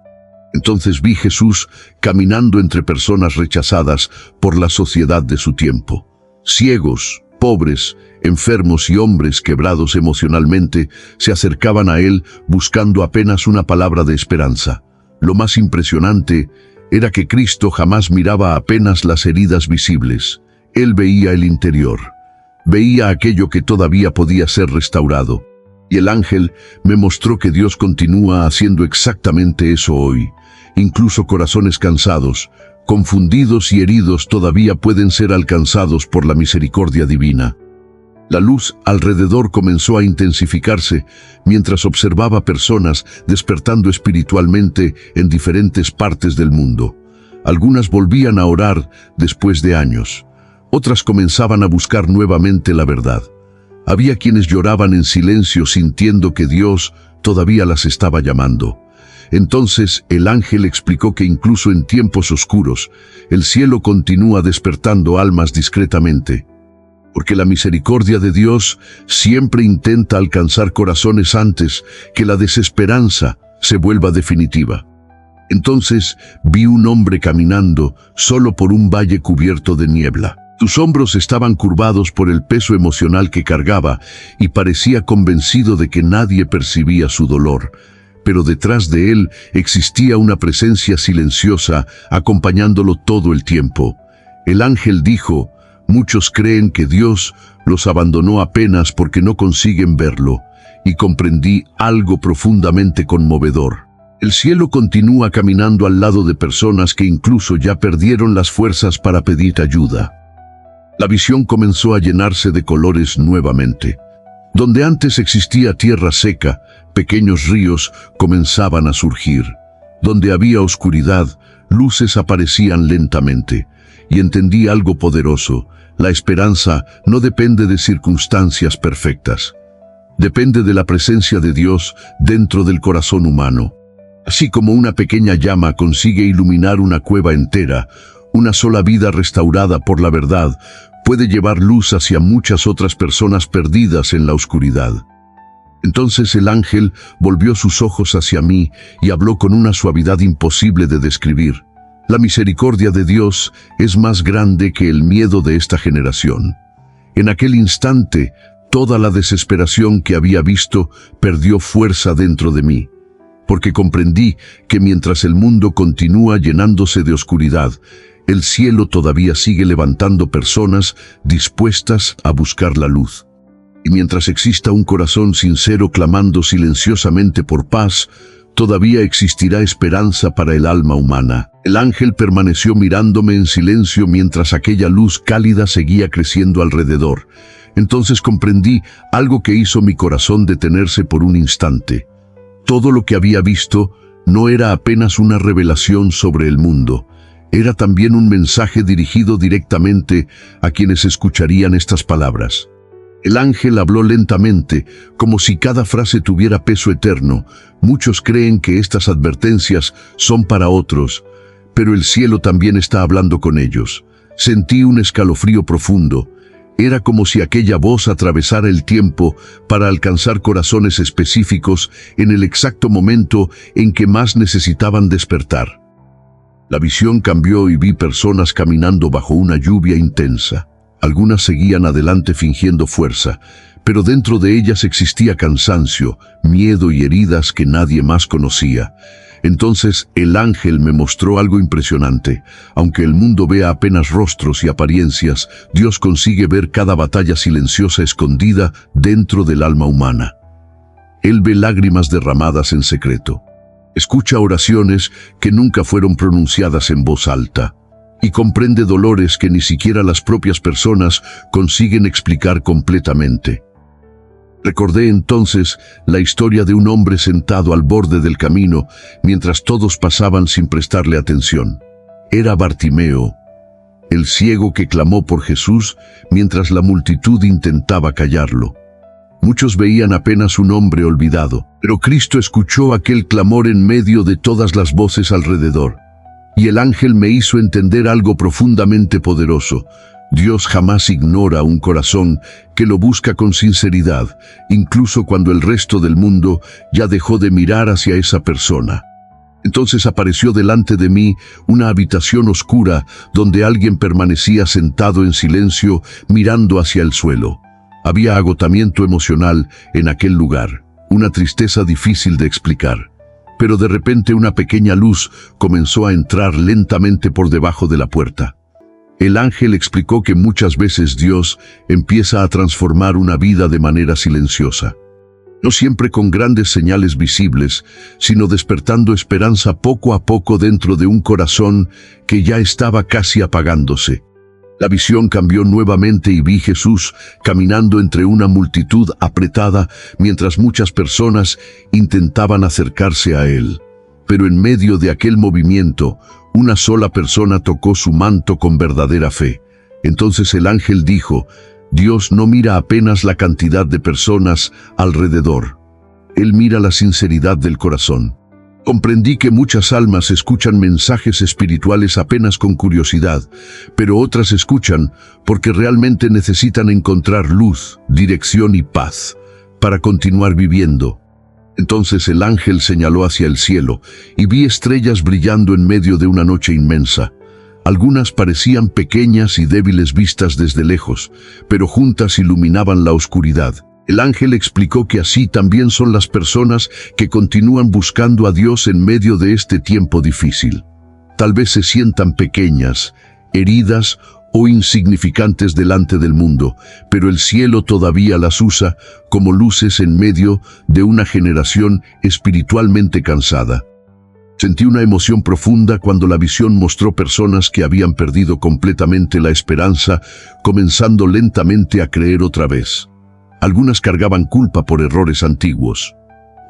Entonces vi Jesús caminando entre personas rechazadas por la sociedad de su tiempo. Ciegos, pobres, enfermos y hombres quebrados emocionalmente se acercaban a él buscando apenas una palabra de esperanza. Lo más impresionante era que Cristo jamás miraba apenas las heridas visibles. Él veía el interior. Veía aquello que todavía podía ser restaurado. Y el ángel me mostró que Dios continúa haciendo exactamente eso hoy. Incluso corazones cansados, confundidos y heridos todavía pueden ser alcanzados por la misericordia divina. La luz alrededor comenzó a intensificarse mientras observaba personas despertando espiritualmente en diferentes partes del mundo. Algunas volvían a orar después de años. Otras comenzaban a buscar nuevamente la verdad. Había quienes lloraban en silencio sintiendo que Dios todavía las estaba llamando. Entonces el ángel explicó que incluso en tiempos oscuros, el cielo continúa despertando almas discretamente. Porque la misericordia de Dios siempre intenta alcanzar corazones antes que la desesperanza se vuelva definitiva. Entonces vi un hombre caminando solo por un valle cubierto de niebla. Sus hombros estaban curvados por el peso emocional que cargaba y parecía convencido de que nadie percibía su dolor. Pero detrás de él existía una presencia silenciosa acompañándolo todo el tiempo. El ángel dijo: muchos creen que Dios los abandonó apenas porque no consiguen verlo, y comprendí algo profundamente conmovedor. El cielo continúa caminando al lado de personas que incluso ya perdieron las fuerzas para pedir ayuda. La visión comenzó a llenarse de colores nuevamente. Donde antes existía tierra seca, pequeños ríos comenzaban a surgir. Donde había oscuridad, luces aparecían lentamente. Y entendí algo poderoso: la esperanza no depende de circunstancias perfectas. Depende de la presencia de Dios dentro del corazón humano. Así como una pequeña llama consigue iluminar una cueva entera, una sola vida restaurada por la verdad puede llevar luz hacia muchas otras personas perdidas en la oscuridad. Entonces el ángel volvió sus ojos hacia mí y habló con una suavidad imposible de describir. La misericordia de Dios es más grande que el miedo de esta generación. En aquel instante, toda la desesperación que había visto perdió fuerza dentro de mí, porque comprendí que mientras el mundo continúa llenándose de oscuridad, el cielo todavía sigue levantando personas dispuestas a buscar la luz. Y mientras exista un corazón sincero clamando silenciosamente por paz, todavía existirá esperanza para el alma humana. El ángel permaneció mirándome en silencio mientras aquella luz cálida seguía creciendo alrededor. Entonces comprendí algo que hizo mi corazón detenerse por un instante. Todo lo que había visto no era apenas una revelación sobre el mundo. Era también un mensaje dirigido directamente a quienes escucharían estas palabras. El ángel habló lentamente, como si cada frase tuviera peso eterno. Muchos creen que estas advertencias son para otros, pero el cielo también está hablando con ellos. Sentí un escalofrío profundo. Era como si aquella voz atravesara el tiempo para alcanzar corazones específicos en el exacto momento en que más necesitaban despertar. La visión cambió y vi personas caminando bajo una lluvia intensa. Algunas seguían adelante fingiendo fuerza, pero dentro de ellas existía cansancio, miedo y heridas que nadie más conocía. Entonces el ángel me mostró algo impresionante. Aunque el mundo vea apenas rostros y apariencias, Dios consigue ver cada batalla silenciosa escondida dentro del alma humana. Él ve lágrimas derramadas en secreto. Escucha oraciones que nunca fueron pronunciadas en voz alta. Y comprende dolores que ni siquiera las propias personas consiguen explicar completamente. Recordé entonces la historia de un hombre sentado al borde del camino mientras todos pasaban sin prestarle atención. Era Bartimeo, el ciego que clamó por Jesús mientras la multitud intentaba callarlo. Muchos veían apenas un hombre olvidado, pero Cristo escuchó aquel clamor en medio de todas las voces alrededor. Y el ángel me hizo entender algo profundamente poderoso. Dios jamás ignora un corazón que lo busca con sinceridad, incluso cuando el resto del mundo ya dejó de mirar hacia esa persona. Entonces apareció delante de mí una habitación oscura donde alguien permanecía sentado en silencio mirando hacia el suelo. Había agotamiento emocional en aquel lugar, una tristeza difícil de explicar. Pero de repente una pequeña luz comenzó a entrar lentamente por debajo de la puerta. El ángel explicó que muchas veces Dios empieza a transformar una vida de manera silenciosa. No siempre con grandes señales visibles, sino despertando esperanza poco a poco dentro de un corazón que ya estaba casi apagándose. La visión cambió nuevamente y vi Jesús caminando entre una multitud apretada mientras muchas personas intentaban acercarse a él. Pero en medio de aquel movimiento, una sola persona tocó su manto con verdadera fe. Entonces el ángel dijo: Dios no mira apenas la cantidad de personas alrededor. Él mira la sinceridad del corazón. Comprendí que muchas almas escuchan mensajes espirituales apenas con curiosidad, pero otras escuchan porque realmente necesitan encontrar luz, dirección y paz para continuar viviendo. Entonces el ángel señaló hacia el cielo y vi estrellas brillando en medio de una noche inmensa. Algunas parecían pequeñas y débiles vistas desde lejos, pero juntas iluminaban la oscuridad. El ángel explicó que así también son las personas que continúan buscando a Dios en medio de este tiempo difícil. Tal vez se sientan pequeñas, heridas o insignificantes delante del mundo, pero el cielo todavía las usa como luces en medio de una generación espiritualmente cansada. Sentí una emoción profunda cuando la visión mostró personas que habían perdido completamente la esperanza, comenzando lentamente a creer otra vez. Algunas cargaban culpa por errores antiguos.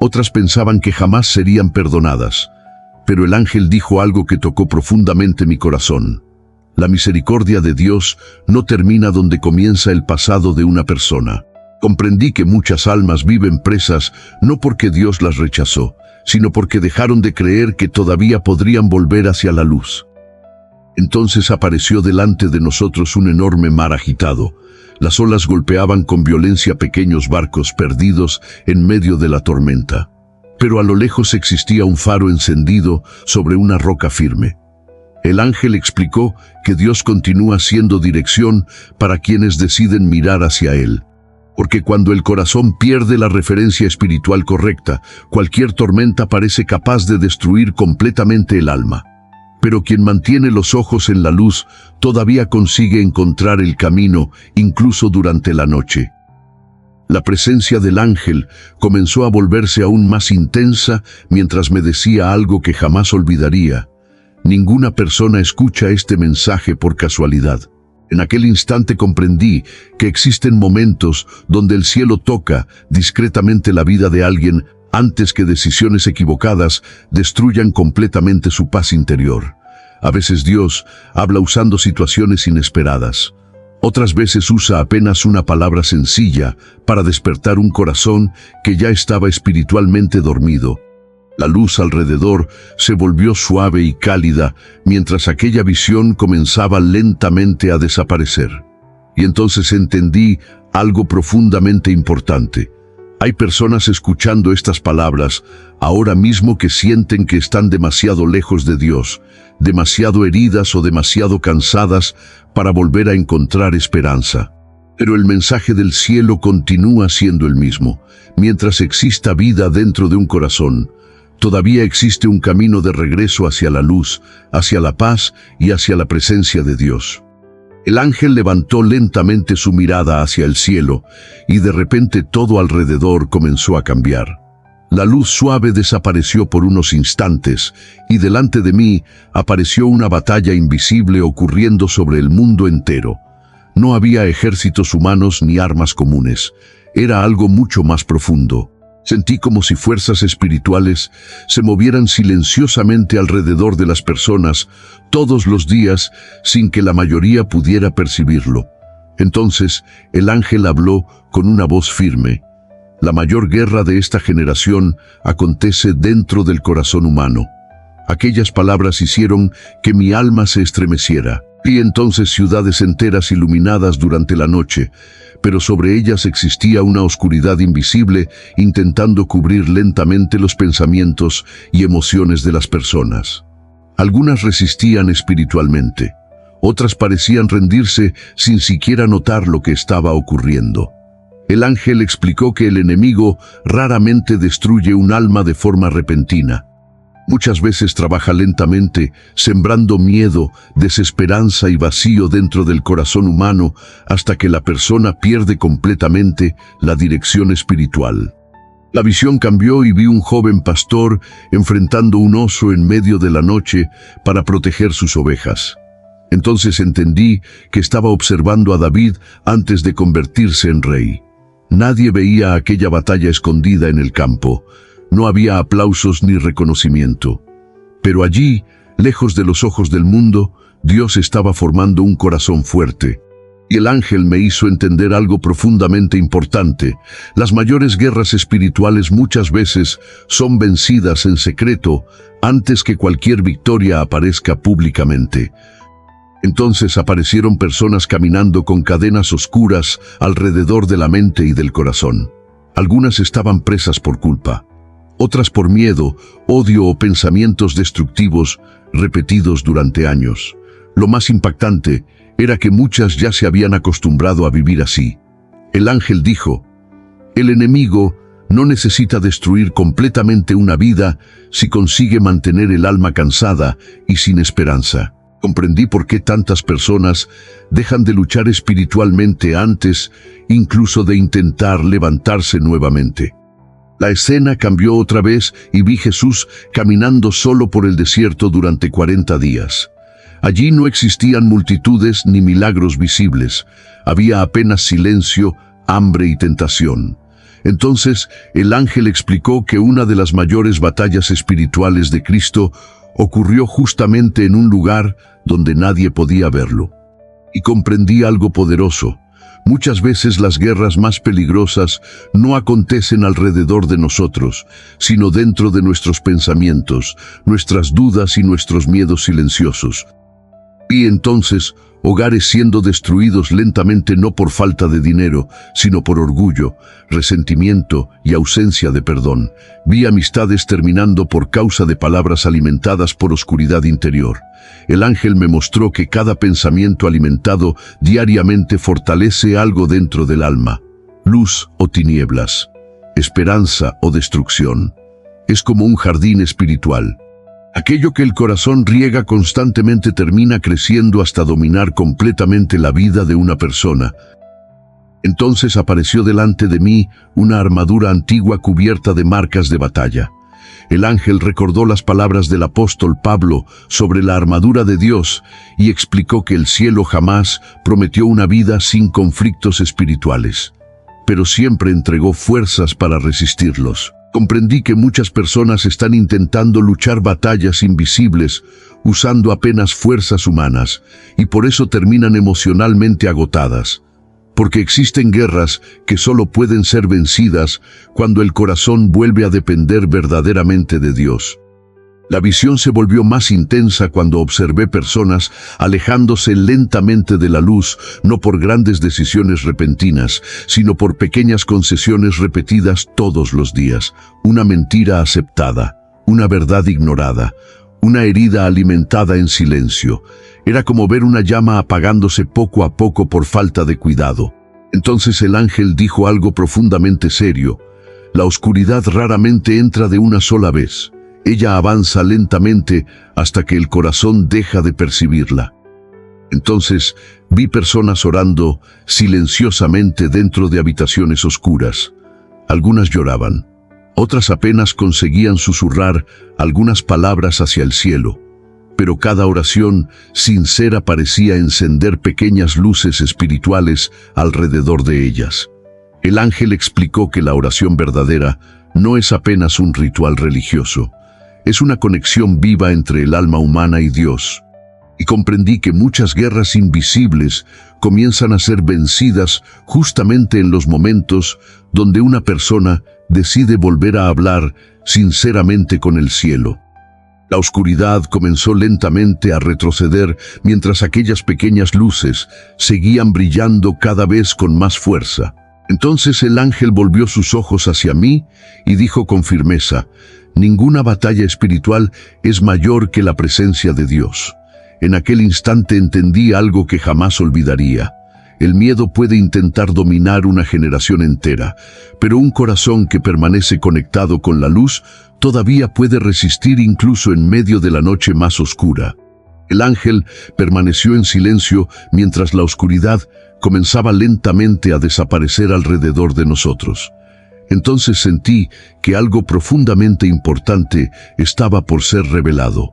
Otras pensaban que jamás serían perdonadas. Pero el ángel dijo algo que tocó profundamente mi corazón. La misericordia de Dios no termina donde comienza el pasado de una persona. Comprendí que muchas almas viven presas no porque Dios las rechazó, sino porque dejaron de creer que todavía podrían volver hacia la luz. Entonces apareció delante de nosotros un enorme mar agitado. Las olas golpeaban con violencia pequeños barcos perdidos en medio de la tormenta. Pero a lo lejos existía un faro encendido sobre una roca firme. El ángel explicó que Dios continúa siendo dirección para quienes deciden mirar hacia Él. Porque cuando el corazón pierde la referencia espiritual correcta, cualquier tormenta parece capaz de destruir completamente el alma. Pero quien mantiene los ojos en la luz todavía consigue encontrar el camino, incluso durante la noche. La presencia del ángel comenzó a volverse aún más intensa mientras me decía algo que jamás olvidaría. Ninguna persona escucha este mensaje por casualidad. En aquel instante comprendí que existen momentos donde el cielo toca discretamente la vida de alguien antes que decisiones equivocadas destruyan completamente su paz interior. A veces Dios habla usando situaciones inesperadas. Otras veces usa apenas una palabra sencilla para despertar un corazón que ya estaba espiritualmente dormido. La luz alrededor se volvió suave y cálida mientras aquella visión comenzaba lentamente a desaparecer. Y entonces entendí algo profundamente importante. Hay personas escuchando estas palabras ahora mismo que sienten que están demasiado lejos de Dios, demasiado heridas o demasiado cansadas para volver a encontrar esperanza. Pero el mensaje del cielo continúa siendo el mismo. Mientras exista vida dentro de un corazón, todavía existe un camino de regreso hacia la luz, hacia la paz y hacia la presencia de Dios. El ángel levantó lentamente su mirada hacia el cielo y de repente todo alrededor comenzó a cambiar. La luz suave desapareció por unos instantes y delante de mí apareció una batalla invisible ocurriendo sobre el mundo entero. No había ejércitos humanos ni armas comunes. Era algo mucho más profundo. Sentí como si fuerzas espirituales se movieran silenciosamente alrededor de las personas todos los días sin que la mayoría pudiera percibirlo. Entonces el ángel habló con una voz firme. La mayor guerra de esta generación acontece dentro del corazón humano. Aquellas palabras hicieron que mi alma se estremeciera. Vi entonces ciudades enteras iluminadas durante la noche, pero sobre ellas existía una oscuridad invisible intentando cubrir lentamente los pensamientos y emociones de las personas. Algunas resistían espiritualmente, otras parecían rendirse sin siquiera notar lo que estaba ocurriendo. El ángel explicó que el enemigo raramente destruye un alma de forma repentina. Muchas veces trabaja lentamente, sembrando miedo, desesperanza y vacío dentro del corazón humano hasta que la persona pierde completamente la dirección espiritual. La visión cambió y vi un joven pastor enfrentando un oso en medio de la noche para proteger sus ovejas. Entonces entendí que estaba observando a David antes de convertirse en rey. Nadie veía aquella batalla escondida en el campo. No había aplausos ni reconocimiento. Pero allí, lejos de los ojos del mundo, Dios estaba formando un corazón fuerte. Y el ángel me hizo entender algo profundamente importante. Las mayores guerras espirituales muchas veces son vencidas en secreto antes que cualquier victoria aparezca públicamente. Entonces aparecieron personas caminando con cadenas oscuras alrededor de la mente y del corazón. Algunas estaban presas por culpa, otras por miedo, odio o pensamientos destructivos repetidos durante años. Lo más impactante era que muchas ya se habían acostumbrado a vivir así. El ángel dijo: el enemigo no necesita destruir completamente una vida si consigue mantener el alma cansada y sin esperanza. Comprendí por qué tantas personas dejan de luchar espiritualmente antes incluso de intentar levantarse nuevamente. La escena cambió otra vez y vi Jesús caminando solo por el desierto durante 40 días. Allí no existían multitudes ni milagros visibles. Había apenas silencio, hambre y tentación. Entonces el ángel explicó que una de las mayores batallas espirituales de Cristo ocurrió justamente en un lugar donde nadie podía verlo. Y comprendí algo poderoso. Muchas veces las guerras más peligrosas no acontecen alrededor de nosotros, sino dentro de nuestros pensamientos, nuestras dudas y nuestros miedos silenciosos. Y entonces, hogares siendo destruidos lentamente no por falta de dinero, sino por orgullo, resentimiento y ausencia de perdón. Vi amistades terminando por causa de palabras alimentadas por oscuridad interior. El ángel me mostró que cada pensamiento alimentado diariamente fortalece algo dentro del alma. Luz o tinieblas, esperanza o destrucción. Es como un jardín espiritual. Aquello que el corazón riega constantemente termina creciendo hasta dominar completamente la vida de una persona. Entonces apareció delante de mí una armadura antigua cubierta de marcas de batalla. El ángel recordó las palabras del apóstol Pablo sobre la armadura de Dios y explicó que el cielo jamás prometió una vida sin conflictos espirituales, pero siempre entregó fuerzas para resistirlos. Comprendí que muchas personas están intentando luchar batallas invisibles usando apenas fuerzas humanas y por eso terminan emocionalmente agotadas. Porque existen guerras que solo pueden ser vencidas cuando el corazón vuelve a depender verdaderamente de Dios. La visión se volvió más intensa cuando observé personas alejándose lentamente de la luz, no por grandes decisiones repentinas, sino por pequeñas concesiones repetidas todos los días. Una mentira aceptada, una verdad ignorada, una herida alimentada en silencio. Era como ver una llama apagándose poco a poco por falta de cuidado. Entonces el ángel dijo algo profundamente serio: la oscuridad raramente entra de una sola vez. Ella avanza lentamente hasta que el corazón deja de percibirla. Entonces vi personas orando silenciosamente dentro de habitaciones oscuras. Algunas lloraban, otras apenas conseguían susurrar algunas palabras hacia el cielo, pero cada oración sincera parecía encender pequeñas luces espirituales alrededor de ellas. El ángel explicó que la oración verdadera no es apenas un ritual religioso. Es una conexión viva entre el alma humana y Dios. Y comprendí que muchas guerras invisibles comienzan a ser vencidas justamente en los momentos donde una persona decide volver a hablar sinceramente con el cielo. La oscuridad comenzó lentamente a retroceder mientras aquellas pequeñas luces seguían brillando cada vez con más fuerza. Entonces el ángel volvió sus ojos hacia mí y dijo con firmeza: «Ninguna batalla espiritual es mayor que la presencia de Dios». En aquel instante entendí algo que jamás olvidaría. El miedo puede intentar dominar una generación entera, pero un corazón que permanece conectado con la luz todavía puede resistir incluso en medio de la noche más oscura. El ángel permaneció en silencio mientras la oscuridad comenzaba lentamente a desaparecer alrededor de nosotros. Entonces sentí que algo profundamente importante estaba por ser revelado.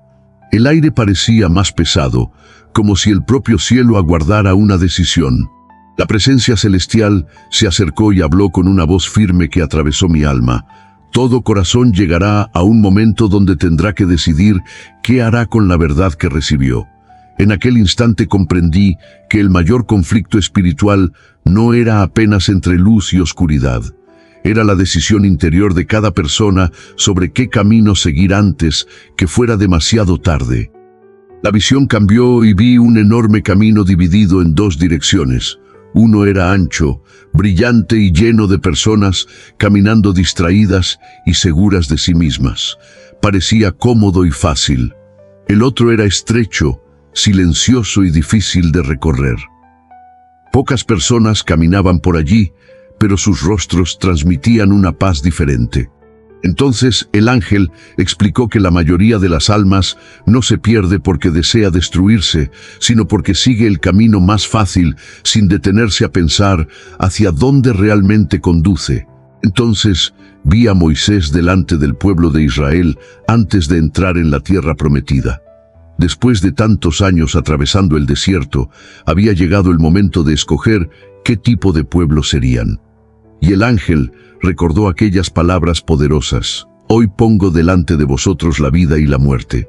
El aire parecía más pesado, como si el propio cielo aguardara una decisión. La presencia celestial se acercó y habló con una voz firme que atravesó mi alma. Todo corazón llegará a un momento donde tendrá que decidir qué hará con la verdad que recibió. En aquel instante comprendí que el mayor conflicto espiritual no era apenas entre luz y oscuridad. Era la decisión interior de cada persona sobre qué camino seguir antes que fuera demasiado tarde. La visión cambió y vi un enorme camino dividido en dos direcciones. Uno era ancho, brillante y lleno de personas caminando distraídas y seguras de sí mismas. Parecía cómodo y fácil. El otro era estrecho, silencioso y difícil de recorrer. Pocas personas caminaban por allí, pero sus rostros transmitían una paz diferente. Entonces el ángel explicó que la mayoría de las almas no se pierde porque desea destruirse, sino porque sigue el camino más fácil sin detenerse a pensar hacia dónde realmente conduce. Entonces vi a Moisés delante del pueblo de Israel antes de entrar en la tierra prometida. Después de tantos años atravesando el desierto, había llegado el momento de escoger qué tipo de pueblo serían. Y el ángel recordó aquellas palabras poderosas: «Hoy pongo delante de vosotros la vida y la muerte».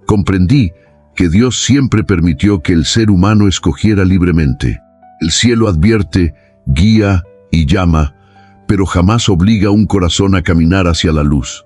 Comprendí que Dios siempre permitió que el ser humano escogiera libremente. El cielo advierte, guía y llama, pero jamás obliga a un corazón a caminar hacia la luz.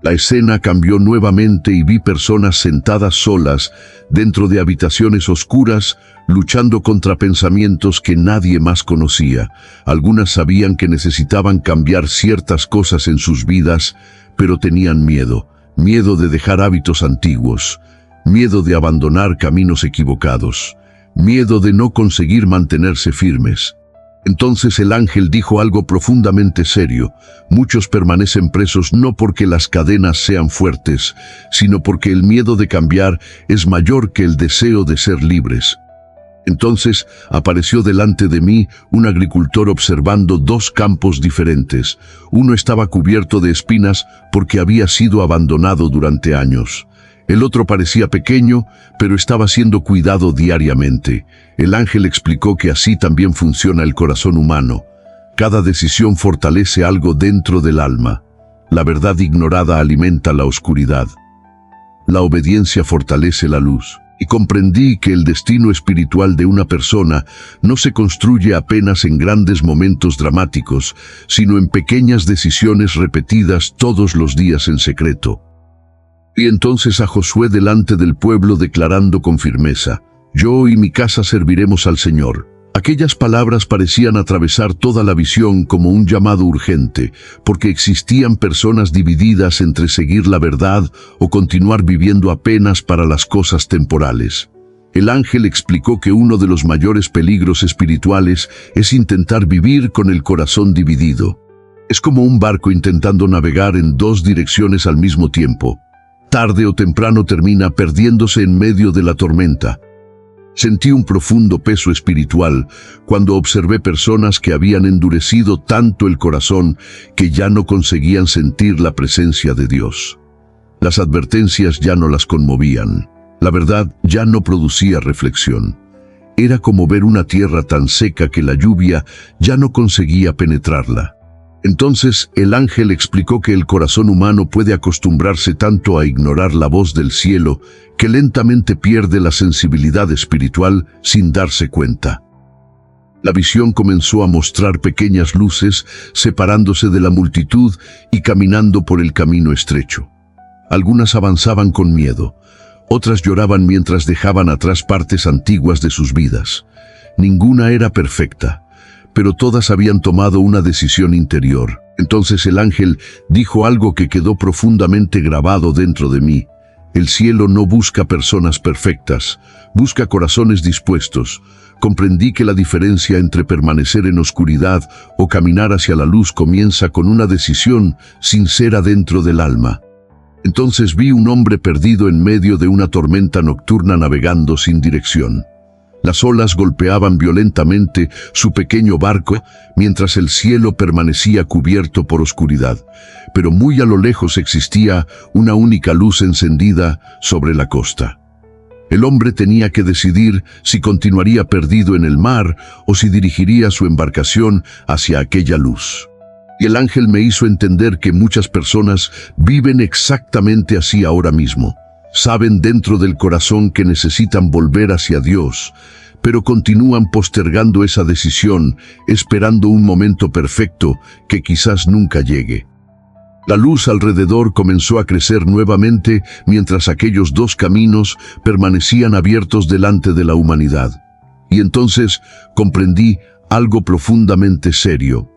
La escena cambió nuevamente y vi personas sentadas solas dentro de habitaciones oscuras, luchando contra pensamientos que nadie más conocía. Algunas sabían que necesitaban cambiar ciertas cosas en sus vidas, pero tenían miedo de dejar hábitos antiguos, miedo de abandonar caminos equivocados, miedo de no conseguir mantenerse firmes. Entonces el ángel dijo algo profundamente serio: muchos permanecen presos no porque las cadenas sean fuertes, sino porque el miedo de cambiar es mayor que el deseo de ser libres. Entonces apareció delante de mí un agricultor observando dos campos diferentes. Uno estaba cubierto de espinas porque había sido abandonado durante años. El otro parecía pequeño, pero estaba siendo cuidado diariamente. El ángel explicó que así también funciona el corazón humano. Cada decisión fortalece algo dentro del alma. La verdad ignorada alimenta la oscuridad. La obediencia fortalece la luz. Y comprendí que el destino espiritual de una persona no se construye apenas en grandes momentos dramáticos, sino en pequeñas decisiones repetidas todos los días en secreto. Y entonces a Josué delante del pueblo declarando con firmeza: «Yo y mi casa serviremos al Señor». Aquellas palabras parecían atravesar toda la visión como un llamado urgente, porque existían personas divididas entre seguir la verdad o continuar viviendo apenas para las cosas temporales. El ángel explicó que uno de los mayores peligros espirituales es intentar vivir con el corazón dividido. Es como un barco intentando navegar en dos direcciones al mismo tiempo. Tarde o temprano termina perdiéndose en medio de la tormenta. Sentí un profundo peso espiritual cuando observé personas que habían endurecido tanto el corazón que ya no conseguían sentir la presencia de Dios. Las advertencias ya no las conmovían. La verdad ya no producía reflexión. Era como ver una tierra tan seca que la lluvia ya no conseguía penetrarla. Entonces el ángel explicó que el corazón humano puede acostumbrarse tanto a ignorar la voz del cielo que lentamente pierde la sensibilidad espiritual sin darse cuenta. La visión comenzó a mostrar pequeñas luces separándose de la multitud y caminando por el camino estrecho. Algunas avanzaban con miedo, otras lloraban mientras dejaban atrás partes antiguas de sus vidas. Ninguna era perfecta, pero todas habían tomado una decisión interior. Entonces el ángel dijo algo que quedó profundamente grabado dentro de mí. El cielo no busca personas perfectas, busca corazones dispuestos. Comprendí que la diferencia entre permanecer en oscuridad o caminar hacia la luz comienza con una decisión sincera dentro del alma. Entonces vi un hombre perdido en medio de una tormenta nocturna navegando sin dirección. Las olas golpeaban violentamente su pequeño barco mientras el cielo permanecía cubierto por oscuridad, pero muy a lo lejos existía una única luz encendida sobre la costa. El hombre tenía que decidir si continuaría perdido en el mar o si dirigiría su embarcación hacia aquella luz. Y el ángel me hizo entender que muchas personas viven exactamente así ahora mismo. Saben dentro del corazón que necesitan volver hacia Dios, pero continúan postergando esa decisión, esperando un momento perfecto que quizás nunca llegue. La luz alrededor comenzó a crecer nuevamente mientras aquellos dos caminos permanecían abiertos delante de la humanidad. Y entonces comprendí algo profundamente serio.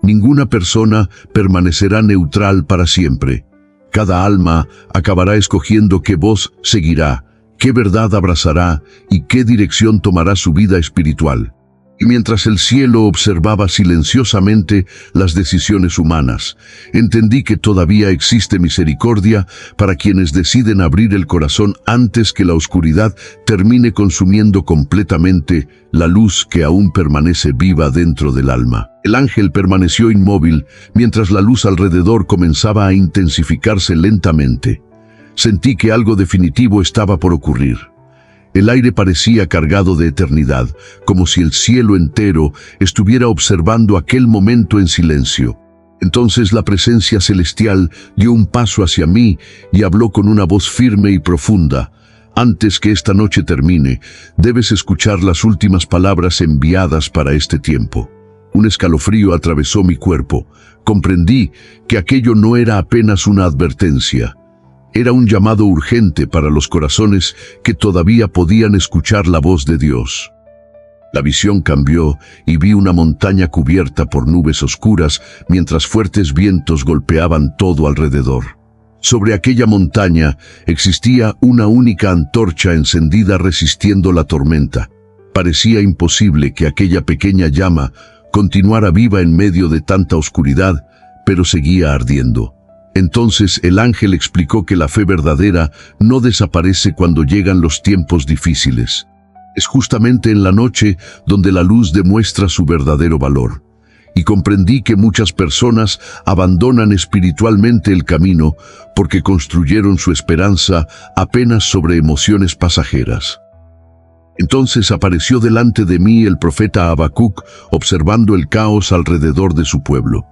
Ninguna persona permanecerá neutral para siempre. Cada alma acabará escogiendo qué voz seguirá, qué verdad abrazará y qué dirección tomará su vida espiritual. Y mientras el cielo observaba silenciosamente las decisiones humanas, entendí que todavía existe misericordia para quienes deciden abrir el corazón antes que la oscuridad termine consumiendo completamente la luz que aún permanece viva dentro del alma. El ángel permaneció inmóvil mientras la luz alrededor comenzaba a intensificarse lentamente. Sentí que algo definitivo estaba por ocurrir. El aire parecía cargado de eternidad, como si el cielo entero estuviera observando aquel momento en silencio. Entonces la presencia celestial dio un paso hacia mí y habló con una voz firme y profunda. Antes que esta noche termine, debes escuchar las últimas palabras enviadas para este tiempo. Un escalofrío atravesó mi cuerpo. Comprendí que aquello no era apenas una advertencia. Era un llamado urgente para los corazones que todavía podían escuchar la voz de Dios. La visión cambió y vi una montaña cubierta por nubes oscuras mientras fuertes vientos golpeaban todo alrededor. Sobre aquella montaña existía una única antorcha encendida resistiendo la tormenta. Parecía imposible que aquella pequeña llama continuara viva en medio de tanta oscuridad, pero seguía ardiendo. Entonces el ángel explicó que la fe verdadera no desaparece cuando llegan los tiempos difíciles. Es justamente en la noche donde la luz demuestra su verdadero valor. Y comprendí que muchas personas abandonan espiritualmente el camino porque construyeron su esperanza apenas sobre emociones pasajeras. Entonces apareció delante de mí el profeta Habacuc observando el caos alrededor de su pueblo.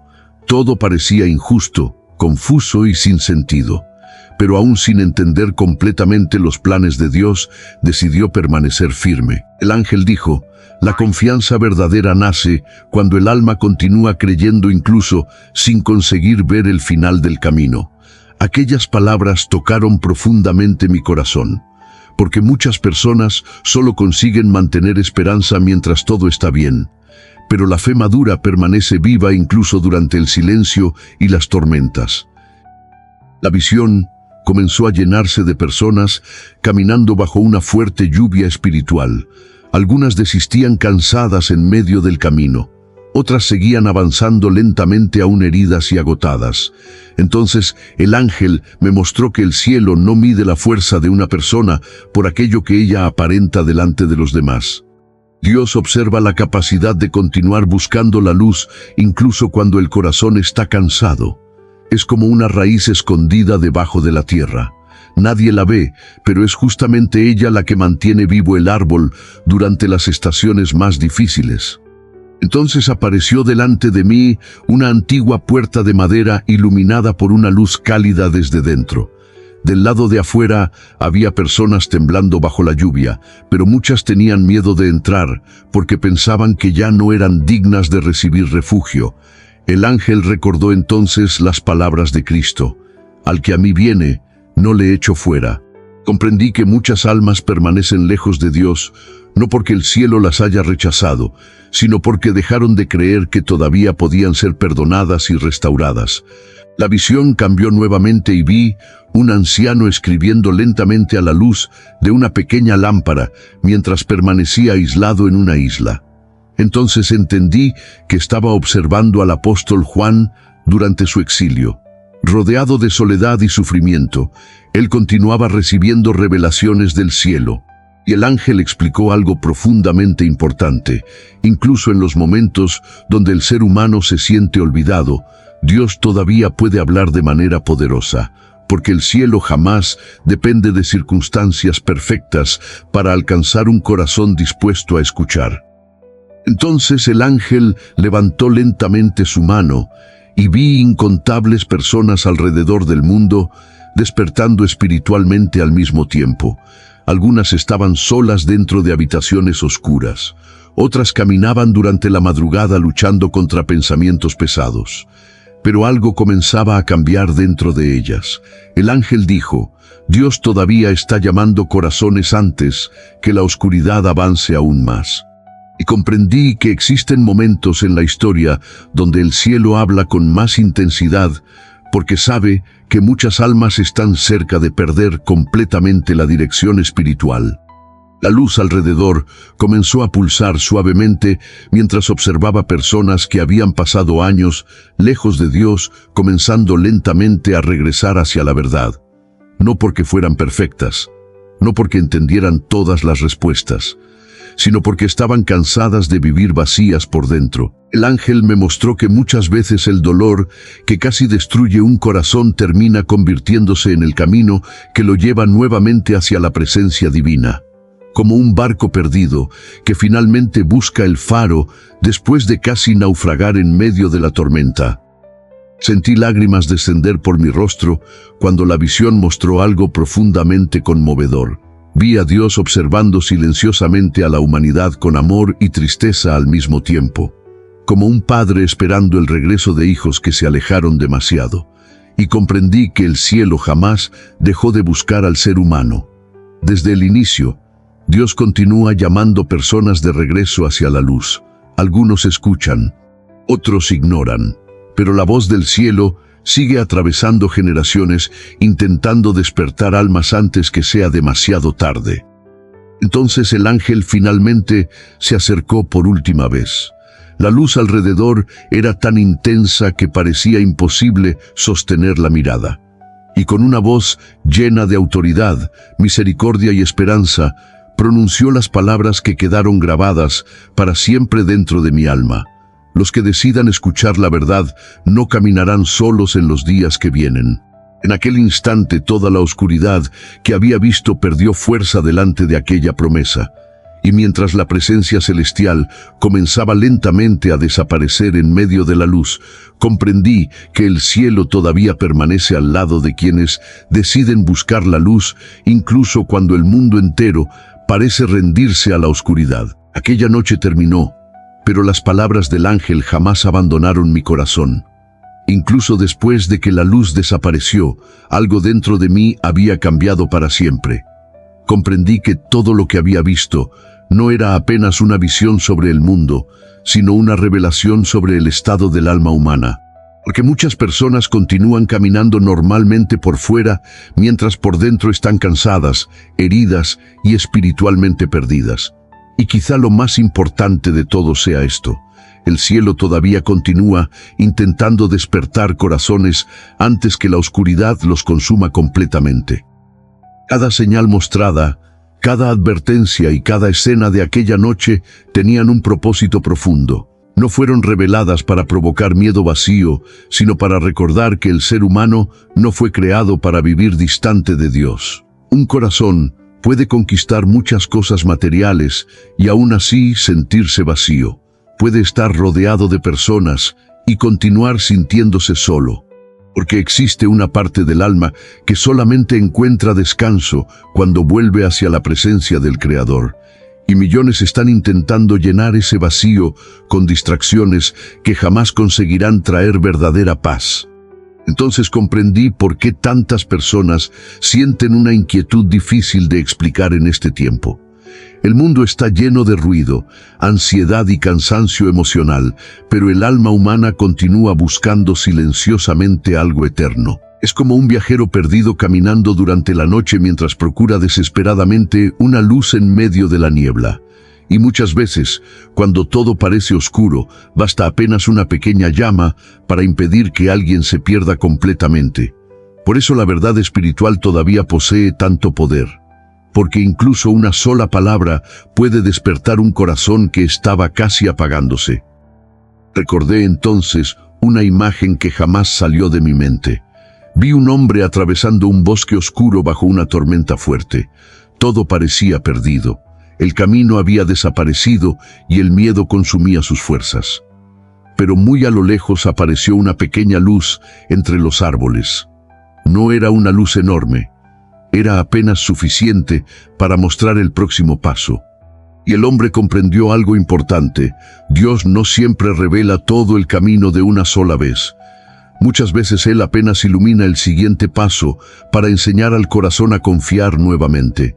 Todo parecía injusto, confuso y sin sentido, pero aún sin entender completamente los planes de Dios, decidió permanecer firme. El ángel dijo: la confianza verdadera nace cuando el alma continúa creyendo incluso sin conseguir ver el final del camino. Aquellas palabras tocaron profundamente mi corazón, porque muchas personas solo consiguen mantener esperanza mientras todo está bien. Pero la fe madura permanece viva incluso durante el silencio y las tormentas. La visión comenzó a llenarse de personas caminando bajo una fuerte lluvia espiritual. Algunas desistían cansadas en medio del camino. Otras seguían avanzando lentamente aún heridas y agotadas. Entonces el ángel me mostró que el cielo no mide la fuerza de una persona por aquello que ella aparenta delante de los demás. Dios observa la capacidad de continuar buscando la luz incluso cuando el corazón está cansado. Es como una raíz escondida debajo de la tierra. Nadie la ve, pero es justamente ella la que mantiene vivo el árbol durante las estaciones más difíciles. Entonces apareció delante de mí una antigua puerta de madera iluminada por una luz cálida desde dentro. Del lado de afuera había personas temblando bajo la lluvia, pero muchas tenían miedo de entrar porque pensaban que ya no eran dignas de recibir refugio. El ángel recordó entonces las palabras de Cristo: al que a mí viene, no le echo fuera. Comprendí que muchas almas permanecen lejos de Dios, no porque el cielo las haya rechazado, sino porque dejaron de creer que todavía podían ser perdonadas y restauradas. La visión cambió nuevamente y vi un anciano escribiendo lentamente a la luz de una pequeña lámpara mientras permanecía aislado en una isla. Entonces entendí que estaba observando al apóstol Juan durante su exilio. Rodeado de soledad y sufrimiento, él continuaba recibiendo revelaciones del cielo. Y el ángel explicó algo profundamente importante. Incluso en los momentos donde el ser humano se siente olvidado, Dios todavía puede hablar de manera poderosa, porque el cielo jamás depende de circunstancias perfectas para alcanzar un corazón dispuesto a escuchar. Entonces el ángel levantó lentamente su mano y vi incontables personas alrededor del mundo despertando espiritualmente al mismo tiempo. Algunas estaban solas dentro de habitaciones oscuras, otras caminaban durante la madrugada luchando contra pensamientos pesados. Pero algo comenzaba a cambiar dentro de ellas. El ángel dijo: Dios todavía está llamando corazones antes que la oscuridad avance aún más. Y comprendí que existen momentos en la historia donde el cielo habla con más intensidad, porque sabe que muchas almas están cerca de perder completamente la dirección espiritual. La luz alrededor comenzó a pulsar suavemente mientras observaba personas que habían pasado años lejos de Dios, comenzando lentamente a regresar hacia la verdad. No porque fueran perfectas, no porque entendieran todas las respuestas, sino porque estaban cansadas de vivir vacías por dentro. El ángel me mostró que muchas veces el dolor que casi destruye un corazón termina convirtiéndose en el camino que lo lleva nuevamente hacia la presencia divina. Como un barco perdido que finalmente busca el faro después de casi naufragar en medio de la tormenta. Sentí lágrimas descender por mi rostro cuando la visión mostró algo profundamente conmovedor. Vi a Dios observando silenciosamente a la humanidad con amor y tristeza al mismo tiempo, como un padre esperando el regreso de hijos que se alejaron demasiado. Y comprendí que el cielo jamás dejó de buscar al ser humano. Desde el inicio, Dios continúa llamando personas de regreso hacia la luz. Algunos escuchan, otros ignoran, pero la voz del cielo sigue atravesando generaciones, intentando despertar almas antes que sea demasiado tarde. Entonces el ángel finalmente se acercó por última vez. La luz alrededor era tan intensa que parecía imposible sostener la mirada. Y con una voz llena de autoridad, misericordia y esperanza, pronunció las palabras que quedaron grabadas para siempre dentro de mi alma. Los que decidan escuchar la verdad no caminarán solos en los días que vienen. En aquel instante toda la oscuridad que había visto perdió fuerza delante de aquella promesa. Y mientras la presencia celestial comenzaba lentamente a desaparecer en medio de la luz, comprendí que el cielo todavía permanece al lado de quienes deciden buscar la luz, incluso cuando el mundo entero parece rendirse a la oscuridad. Aquella noche terminó, pero las palabras del ángel jamás abandonaron mi corazón. Incluso después de que la luz desapareció, algo dentro de mí había cambiado para siempre. Comprendí que todo lo que había visto no era apenas una visión sobre el mundo, sino una revelación sobre el estado del alma humana. Porque muchas personas continúan caminando normalmente por fuera, mientras por dentro están cansadas, heridas y espiritualmente perdidas. Y quizá lo más importante de todo sea esto: el cielo todavía continúa intentando despertar corazones antes que la oscuridad los consuma completamente. Cada señal mostrada, cada advertencia y cada escena de aquella noche tenían un propósito profundo. No fueron reveladas para provocar miedo vacío, sino para recordar que el ser humano no fue creado para vivir distante de Dios. Un corazón puede conquistar muchas cosas materiales y aún así sentirse vacío. Puede estar rodeado de personas y continuar sintiéndose solo. Porque existe una parte del alma que solamente encuentra descanso cuando vuelve hacia la presencia del Creador. Y millones están intentando llenar ese vacío con distracciones que jamás conseguirán traer verdadera paz. Entonces comprendí por qué tantas personas sienten una inquietud difícil de explicar en este tiempo. El mundo está lleno de ruido, ansiedad y cansancio emocional, pero el alma humana continúa buscando silenciosamente algo eterno. Es como un viajero perdido caminando durante la noche mientras procura desesperadamente una luz en medio de la niebla. Y muchas veces, cuando todo parece oscuro, basta apenas una pequeña llama para impedir que alguien se pierda completamente. Por eso la verdad espiritual todavía posee tanto poder, porque incluso una sola palabra puede despertar un corazón que estaba casi apagándose. Recordé entonces una imagen que jamás salió de mi mente. Vi un hombre atravesando un bosque oscuro bajo una tormenta fuerte. Todo parecía perdido. El camino había desaparecido y el miedo consumía sus fuerzas. Pero muy a lo lejos apareció una pequeña luz entre los árboles. No era una luz enorme, era apenas suficiente para mostrar el próximo paso. Y el hombre comprendió algo importante: Dios no siempre revela todo el camino de una sola vez. Muchas veces Él apenas ilumina el siguiente paso para enseñar al corazón a confiar nuevamente.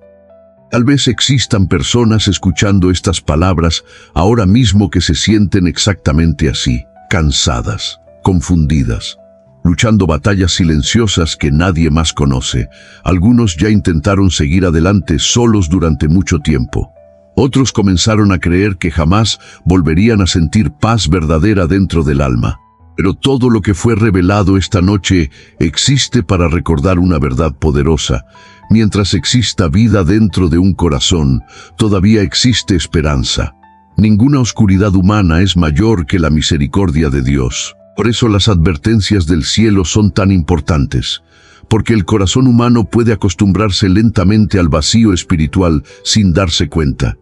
Tal vez existan personas escuchando estas palabras ahora mismo que se sienten exactamente así, cansadas, confundidas, luchando batallas silenciosas que nadie más conoce. Algunos ya intentaron seguir adelante solos durante mucho tiempo. Otros comenzaron a creer que jamás volverían a sentir paz verdadera dentro del alma. Pero todo lo que fue revelado esta noche existe para recordar una verdad poderosa. Mientras exista vida dentro de un corazón, todavía existe esperanza. Ninguna oscuridad humana es mayor que la misericordia de Dios. Por eso las advertencias del cielo son tan importantes, porque el corazón humano puede acostumbrarse lentamente al vacío espiritual sin darse cuenta.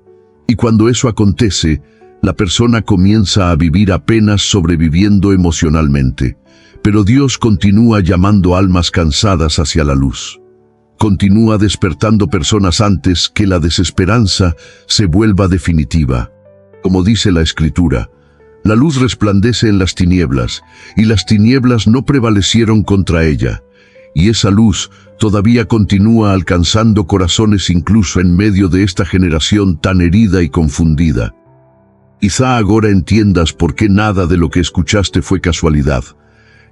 Y cuando eso acontece, la persona comienza a vivir apenas sobreviviendo emocionalmente. Pero Dios continúa llamando almas cansadas hacia la luz. Continúa despertando personas antes que la desesperanza se vuelva definitiva. Como dice la Escritura, la luz resplandece en las tinieblas, y las tinieblas no prevalecieron contra ella. Y esa luz todavía continúa alcanzando corazones incluso en medio de esta generación tan herida y confundida. Quizá ahora entiendas por qué nada de lo que escuchaste fue casualidad.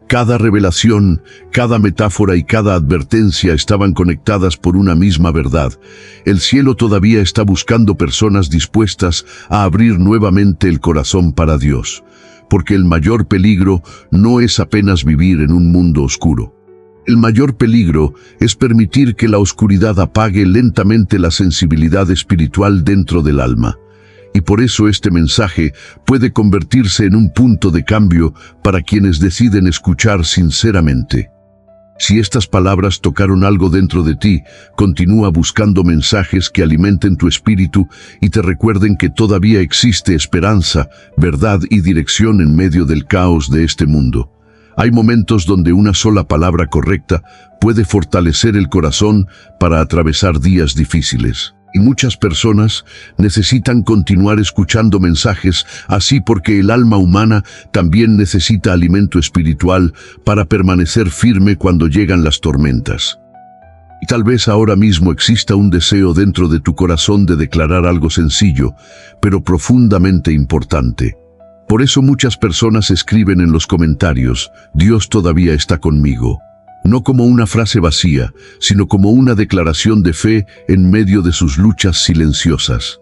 Cada revelación, cada metáfora y cada advertencia estaban conectadas por una misma verdad. El cielo todavía está buscando personas dispuestas a abrir nuevamente el corazón para Dios, porque el mayor peligro no es apenas vivir en un mundo oscuro. El mayor peligro es permitir que la oscuridad apague lentamente la sensibilidad espiritual dentro del alma. Y por eso este mensaje puede convertirse en un punto de cambio para quienes deciden escuchar sinceramente. Si estas palabras tocaron algo dentro de ti, continúa buscando mensajes que alimenten tu espíritu y te recuerden que todavía existe esperanza, verdad y dirección en medio del caos de este mundo. Hay momentos donde una sola palabra correcta puede fortalecer el corazón para atravesar días difíciles. Y muchas personas necesitan continuar escuchando mensajes así porque el alma humana también necesita alimento espiritual para permanecer firme cuando llegan las tormentas. Y tal vez ahora mismo exista un deseo dentro de tu corazón de declarar algo sencillo, pero profundamente importante. Por eso muchas personas escriben en los comentarios: Dios todavía está conmigo. No como una frase vacía, sino como una declaración de fe en medio de sus luchas silenciosas.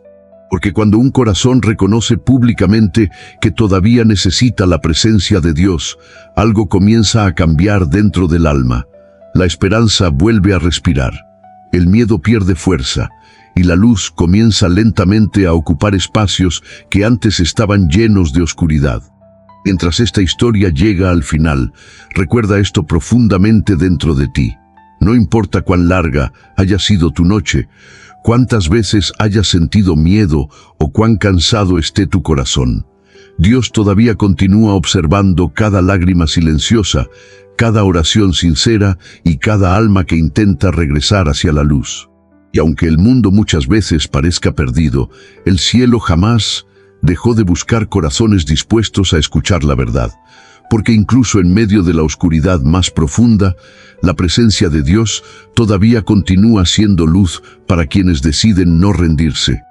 Porque cuando un corazón reconoce públicamente que todavía necesita la presencia de Dios, algo comienza a cambiar dentro del alma. La esperanza vuelve a respirar, el miedo pierde fuerza, y la luz comienza lentamente a ocupar espacios que antes estaban llenos de oscuridad. Mientras esta historia llega al final, recuerda esto profundamente dentro de ti. No importa cuán larga haya sido tu noche, cuántas veces hayas sentido miedo o cuán cansado esté tu corazón, Dios todavía continúa observando cada lágrima silenciosa, cada oración sincera y cada alma que intenta regresar hacia la luz. Y aunque el mundo muchas veces parezca perdido, el cielo jamás dejó de buscar corazones dispuestos a escuchar la verdad, porque incluso en medio de la oscuridad más profunda, la presencia de Dios todavía continúa siendo luz para quienes deciden no rendirse.